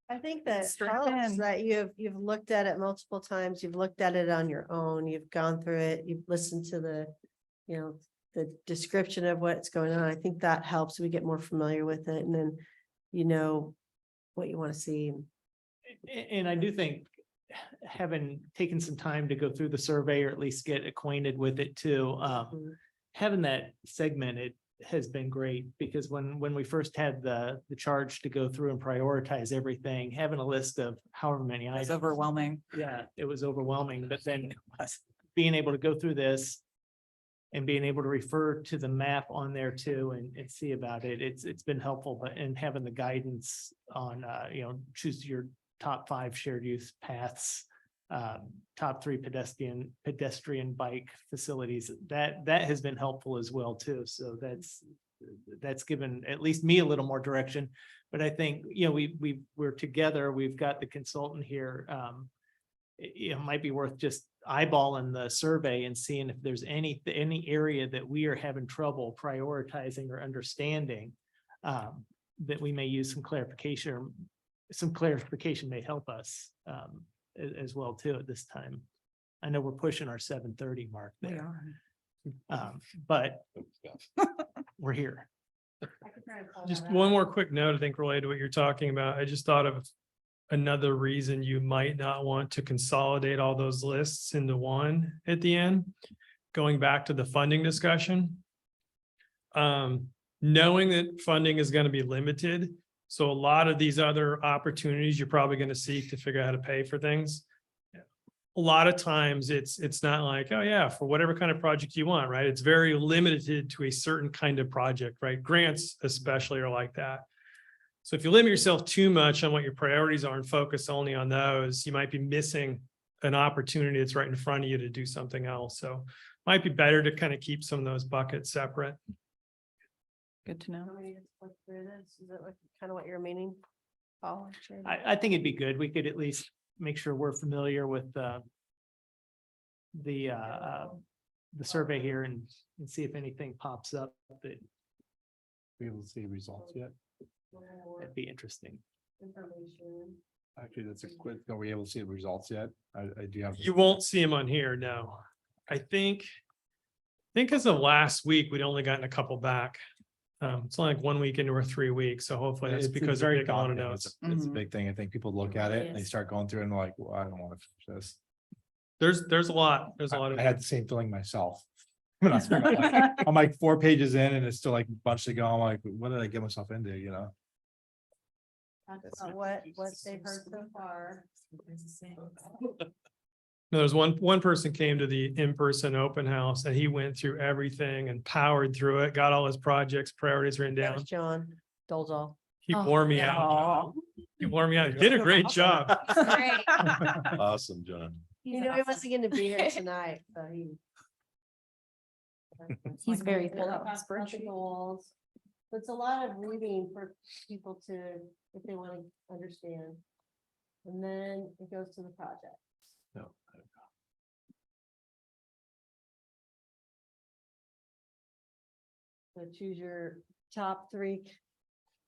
I think that Strap helps in. that you've looked at it multiple times, you've looked at it on your own, you've gone through it, you've listened to the description of what's going on. I think that helps. We get more familiar with it and then you know what you want to see. And I do think having taken some time to go through the survey or at least get acquainted with it too, having that segmented has been great because when we first had the charge to go through and prioritize everything, having a list of however many It's items. overwhelming. Yeah, it was overwhelming, but then being able to go through this and being able to refer to the map on there too and see about it, it's been helpful, but and having the guidance on, choose your top 5 shared use paths, top 3 pedestrian bike facilities, that has been helpful as well too. So that's given at least me a little more direction. But I think, we're together, we've got the consultant here. It might be worth just eyeballing the survey and seeing if there's any area that we are having trouble prioritizing or understanding, that we may use some clarification, or some clarification may help us as well too at this time. I know we're pushing our 7:30 mark We there, are. but we're here. Just one more quick note, I think related to what you're talking about. I just thought of another reason you might not want to consolidate all those lists into one at the end. Going back to the funding discussion. Knowing that funding is going to be limited. So a lot of these other opportunities, you're probably going to seek to figure out how to pay for things. A lot of times it's not like, oh yeah, for whatever kind of project you want, right? It's very limited to a certain kind of project, right? Grants especially are like that. So if you limit yourself too much on what your priorities are and focus only on those, you might be missing an opportunity that's right in front of you to do something else. So it might be better to kind of keep some of those buckets separate. Good to know. Is that kind of what you're meaning? Paul? I think it'd be good. We could at least make sure we're familiar with the the survey here and see if anything pops up that We will see results yet. would be interesting. Actually, that's a quick, are we able to see the results yet? I do have. You won't see them on here, no. I think as of last week, we'd only gotten a couple back. It's only like 1 week into our 3 weeks, so hopefully that's It's because they're very big on daunting. notes. It's a Mhm. big thing. I think people look at it and they Yes. start going through and they're like, well, I don't want to finish this. There's a lot, there's a lot of. I had the same feeling myself. When I started, I'm like 4 pages in and it's still like a bunch to go. I'm like, what did I get myself into, you know? Talk about what they've heard so far. No, there's one person came to the in-person open house and he went through everything and powered through it, got all his projects, priorities written That down. was John Dolzall. He Oh, wore me yeah. out. He wore me out. He did a great job. Great. Awesome, John. You know, he wasn't gonna be here tonight, so he. He's very Pull thorough. up the goals. It's a lot of reading for people to, if they want to understand. And then it goes to the project. No. So choose your top 3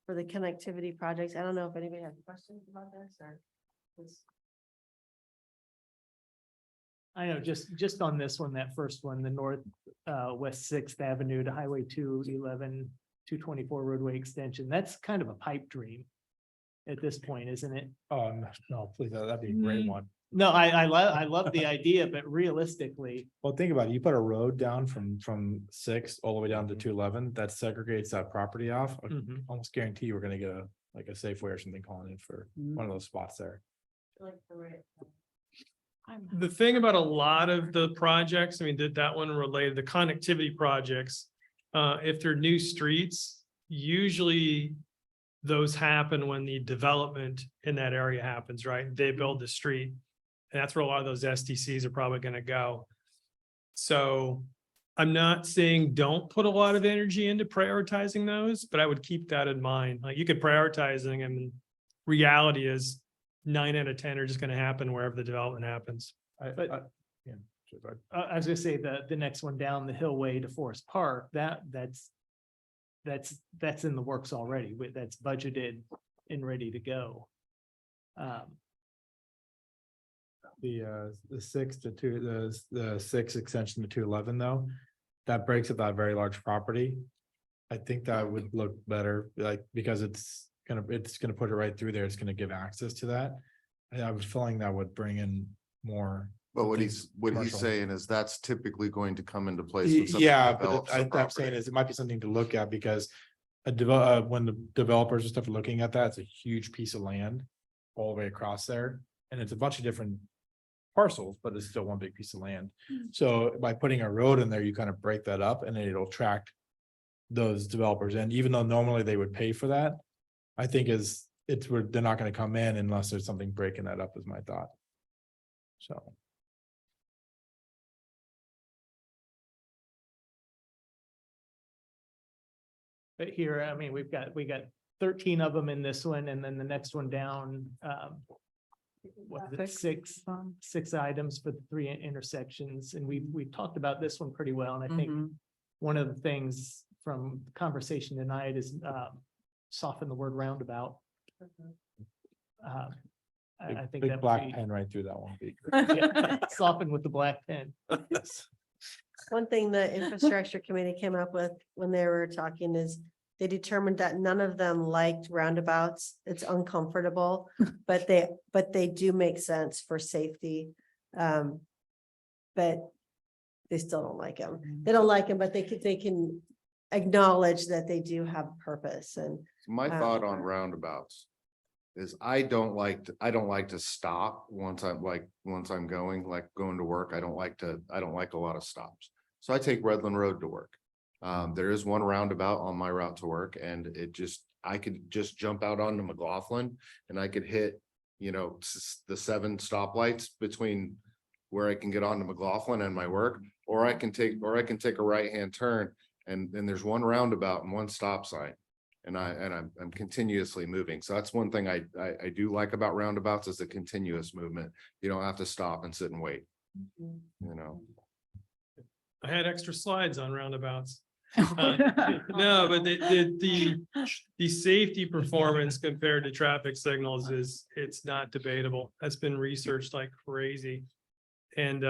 for the connectivity projects. I don't know if anybody has questions about this or. I know, just on this one, that first one, the north west Sixth Avenue to Highway 211, 224 roadway extension, that's kind of a pipe dream. At this point, isn't it? No, please, that'd be a great Mm. one. No, I love the idea, but realistically, Well, think about it. You put a road down from 6 all the way down to 211, that segregates that property off. I mhm. almost guarantee you we're gonna get a Safeway or something calling in for one of those spots there. The thing about a lot of the projects, I mean, that one related, the connectivity projects, if they're new streets, usually those happen when the development in that area happens, right? They build the street. And that's where a lot of those SDCs are probably gonna go. So I'm not saying don't put a lot of energy into prioritizing those, but I would keep that in mind. Like you could prioritize them and reality is 9 out of 10 are just gonna happen wherever the development happens. But- Yeah. sure, go ahead. I was gonna say the next one down the Hillway to Forest Park, that's in the works already. That's budgeted and ready to go. The 6 to 2, the 6 extension to 211 though, that breaks up that very large property. I think that would look better, like, because it's gonna put it right through there. It's gonna give access to that. And I was feeling that would bring in more. But what things he's commercial. saying is that's typically going to come into place. when somebody Yeah, but develops a I'm saying property. is it might be something to look at because when the developers and stuff are looking at that, it's a huge piece of land all the way across there. And it's a bunch of different parcels, but it's still one big piece of land. So by putting a road in there, you kind of break that up and it'll attract those developers. And even though normally they would pay for that, I think they're not going to come in unless there's something breaking that up is my thought. So. But here, I mean, we got 13 of them in this one, and then the next one down, what is it, six items for the 3 intersections, and we talked about this one pretty well, and I think Mhm. one of the things from the conversation tonight is soften the word roundabout. I think Big that black would be pen right through that one. yeah, soften with the black pen. One thing the infrastructure committee came up with when they were talking is they determined that none of them liked roundabouts. It's uncomfortable, but they do make sense for safety. But they still don't like them. They don't like them, but they can acknowledge that they do have purpose and. My thought on roundabouts is I don't like to stop once I'm going to work. I don't like a lot of stops. So I take Redland Road to work. There is one roundabout on my route to work and I could just jump out onto McLaughlin and I could hit, the 7 stoplights between where I can get onto McLaughlin and my work, or I can take a right-hand turn and there's one roundabout and one stop sign. And I'm continuously moving. So that's one thing I do like about roundabouts is the continuous movement. You don't have to stop and sit and wait, I had extra slides on roundabouts. No, but the safety performance compared to traffic signals it's not debatable. That's been researched like crazy. And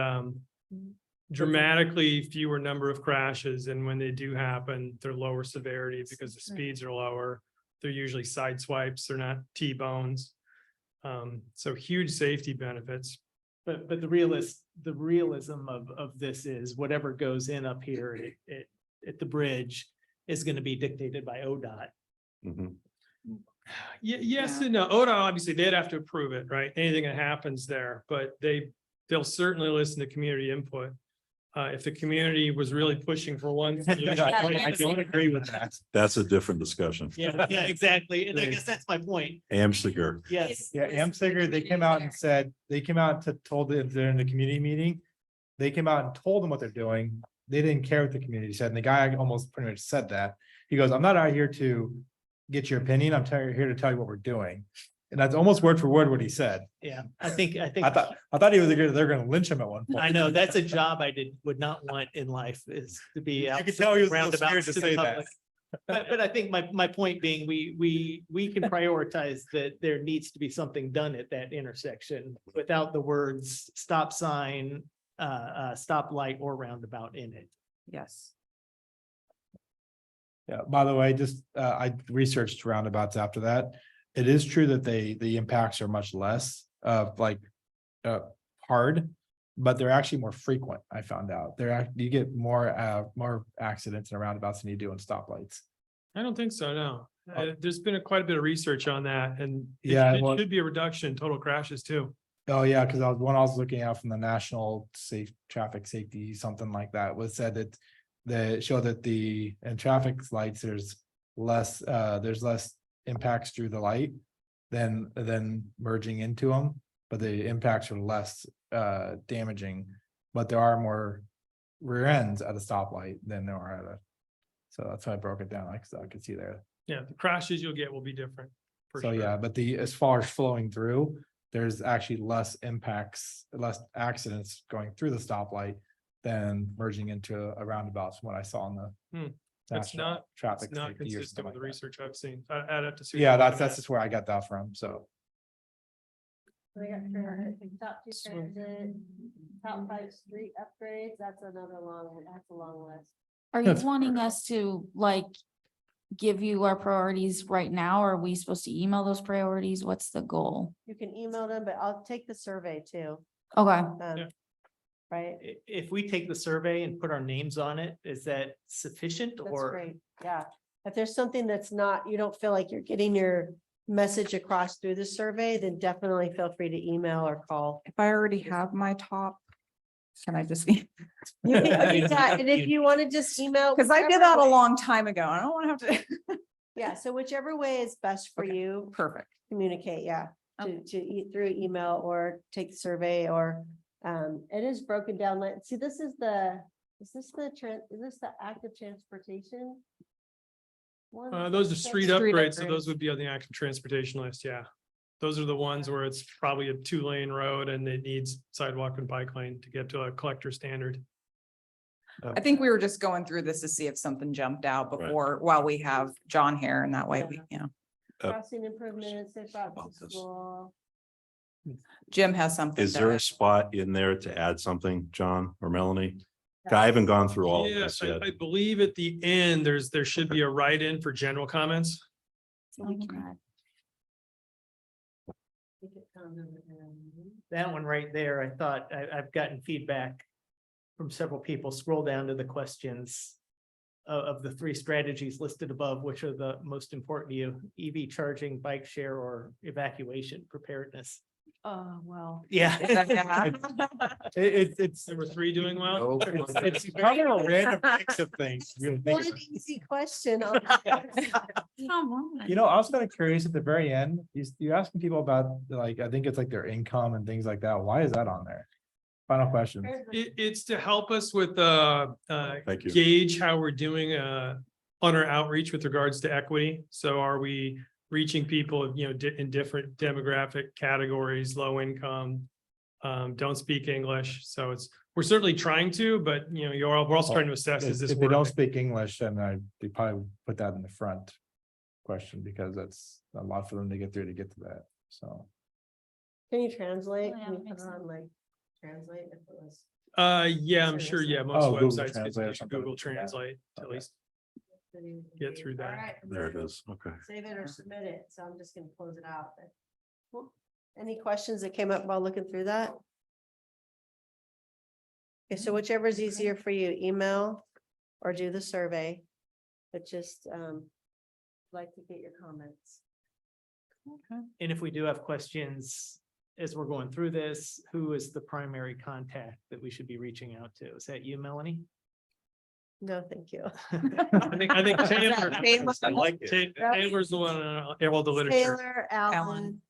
dramatically fewer number of crashes, and when they do happen, they're lower severity because the speeds are lower. They're usually side swipes, they're not T-bones. So huge safety benefits. But the realism of this is whatever goes in up here at the bridge is gonna be dictated by ODOT. Mhm. Yes and no. ODOT, obviously, they'd have to approve it, right? Anything that happens there, but they'll certainly listen to community input. If the community was really pushing for one. I don't agree with that. That's a different discussion. Yeah, exactly. And I guess that's my point. Amsiger. Yes. Yeah, Amsiger, they came out and said, they came out to told it during the community meeting. They came out and told them what they're doing. They didn't care what the community said. And the guy almost pretty much said that. He goes, I'm not out here to get your opinion. I'm here to tell you what we're doing. And that's almost word for word what he said. Yeah, I think. I thought he was they're gonna lynch him at one point. I know, that's a job I would not want in life, is to be. You could tell he was a little roundabouts scared to the say that. public. But I think my point being, we can prioritize that there needs to be something done at that intersection without the words stop sign, stop light or roundabout in it. Yes. Yeah, by the way, just I researched roundabouts after that. It is true that the impacts are much less hard, but they're actually more frequent. I found out you get more accidents in roundabouts than you do in stoplights. I don't think so, no. There's been quite a bit of research on that, and Yeah, it well- should be a reduction in total crashes too. Oh, yeah, because I was looking at from the National Traffic Safety, something like that, was said that they show that in traffic lights, there's less impacts through the light than merging into them, but the impacts are less damaging, but there are more rear ends at a stoplight than there are at so that's why I broke it down, like, so I could see there. Yeah, the crashes you'll get will be different. for So, sure. yeah, but as far as flowing through, there's actually less impacts, less accidents going through the stoplight than merging into a roundabout from what I saw in the. That's national not, traffic it's not safety or consistent something with the like that. research I've seen. I'd have to see. Yeah, that's just where I got that from, so. We got for top two transit, top 5 street upgrades, that's a long list. Are you That's wanting us to like give you our priorities right now? Or are we supposed to email those priorities? What's the goal? You can email them, but I'll take the survey too. Okay, Yeah. Right? If we take the survey and put our names on it, is that sufficient That's or? great, yeah. If there's something that's not, you don't feel like you're getting your message across through the survey, then definitely feel free to email or call. If I already have my top, can I just be? You can do that, and if you want to just email. Because I did that a long time ago. I don't want to have to. Yeah, so whichever way is best for Okay. you, Perfect. communicate, yeah, Okay. through email or take the survey or, it is broken down, like, see, is this the active transportation? one? Those are street Street upgrades, so upgrades. those would be on the active transportation list, yeah. Those are the ones where it's probably a 2-lane road and it needs sidewalk and bike lane to get to a collector standard. I think we were just going through this to see if something jumped out Right. before, while we have John here, and that way we, Crossing improvements, safe routes about to this. school. Jim has something. Is to there a add. spot in there to add something, John or Melanie? I haven't gone through all of Yes, this yet. I believe at the end, there should be a write-in for general comments. That one right there, I thought, I've gotten feedback from several people. Scroll down to the questions of the 3 strategies listed above, which are the most important to you: EV charging, bike share, or evacuation preparedness. oh, well. Yeah. It's Number 3 doing well. it's kind of a random mix of things. really think One about it. easy question. Come on. You know, I was kind of curious at the very end, you're asking people about, like, I think it's like their income and things like that. Why is that on there? Final question. It's to help us with Thank you. gauge how we're doing on our outreach with regards to equity. So are we reaching people, in different demographic categories, low income, don't speak English. So we're certainly trying to, but you know, we're also trying to assess, is this If they don't worth it? speak English, then they probably put that in the front question because that's a lot for them to get through to get to that, so. Can you translate? Oh, yeah, Can you that put makes it on like translate if it was? Yeah, I'm Service sure, yeah, line. most Oh, Google websites could Translate or use something. Google Yeah. Translate to at Okay. least get through that. All right, There it is. Okay. save it or submit it, so I'm just gonna close it out. but- Cool. Any questions that came up while looking through that? Okay, so whichever is easier for you, email or do the survey, but just like to get your comments. And if we do have questions as we're going through this, who is the primary contact that we should be reaching out to? Is that you, Melanie? No, thank you. I think Taylor. I like Taylor's the one, all the literature. Taylor, Alan,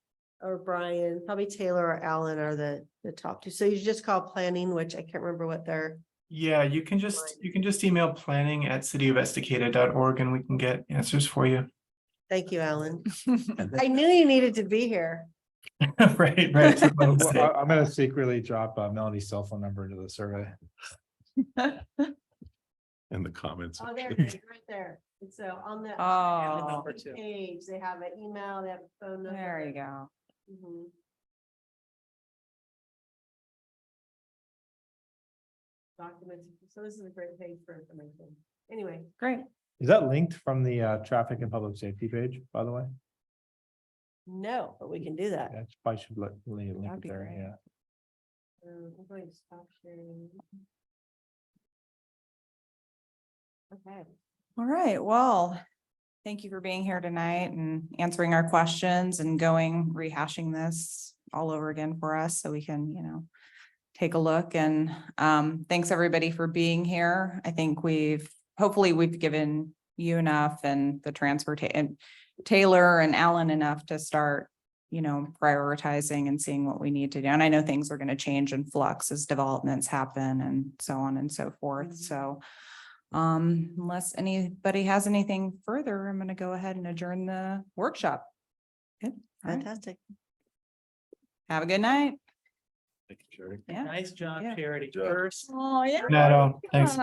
or Brian, probably Taylor or Alan are the top two. So you just call planning, which I can't remember what they're. Yeah, you can just email planning@cityofestacada.org and we can get answers for you. Thank you, Alan. I knew you needed to be here. Right, right. So Well, mistake. I'm gonna secretly drop Melanie's cell phone number into the survey. And the comments. Oh, there it is, right there. And so on the. Oh. Number two. Page, they have an email, they have a phone number. There you go. Mhm. Documents, so this is a great page for information. Anyway, Great. Is that linked from the traffic and public safety page, by the way? no, but we can do that. Yeah, probably should link That'd it be there, great. yeah. I'm going to stop sharing. Okay. All right, well, thank you for being here tonight and answering our questions and rehashing this all over again for us so we can, take a look and thanks everybody for being here. I think hopefully we've given you enough and the transportation, Taylor and Alan enough to start, prioritizing and seeing what we need to do. And I know things are going to change and flux as developments happen and so on and so forth. So unless anybody has anything further, I'm going to go ahead and adjourn the workshop. Good. All right. Fantastic. Have a good night. Thank you, Sherry. Yeah. Nice job, Yeah. Charity. Good job. First Oh, yeah. Not all. Thanks.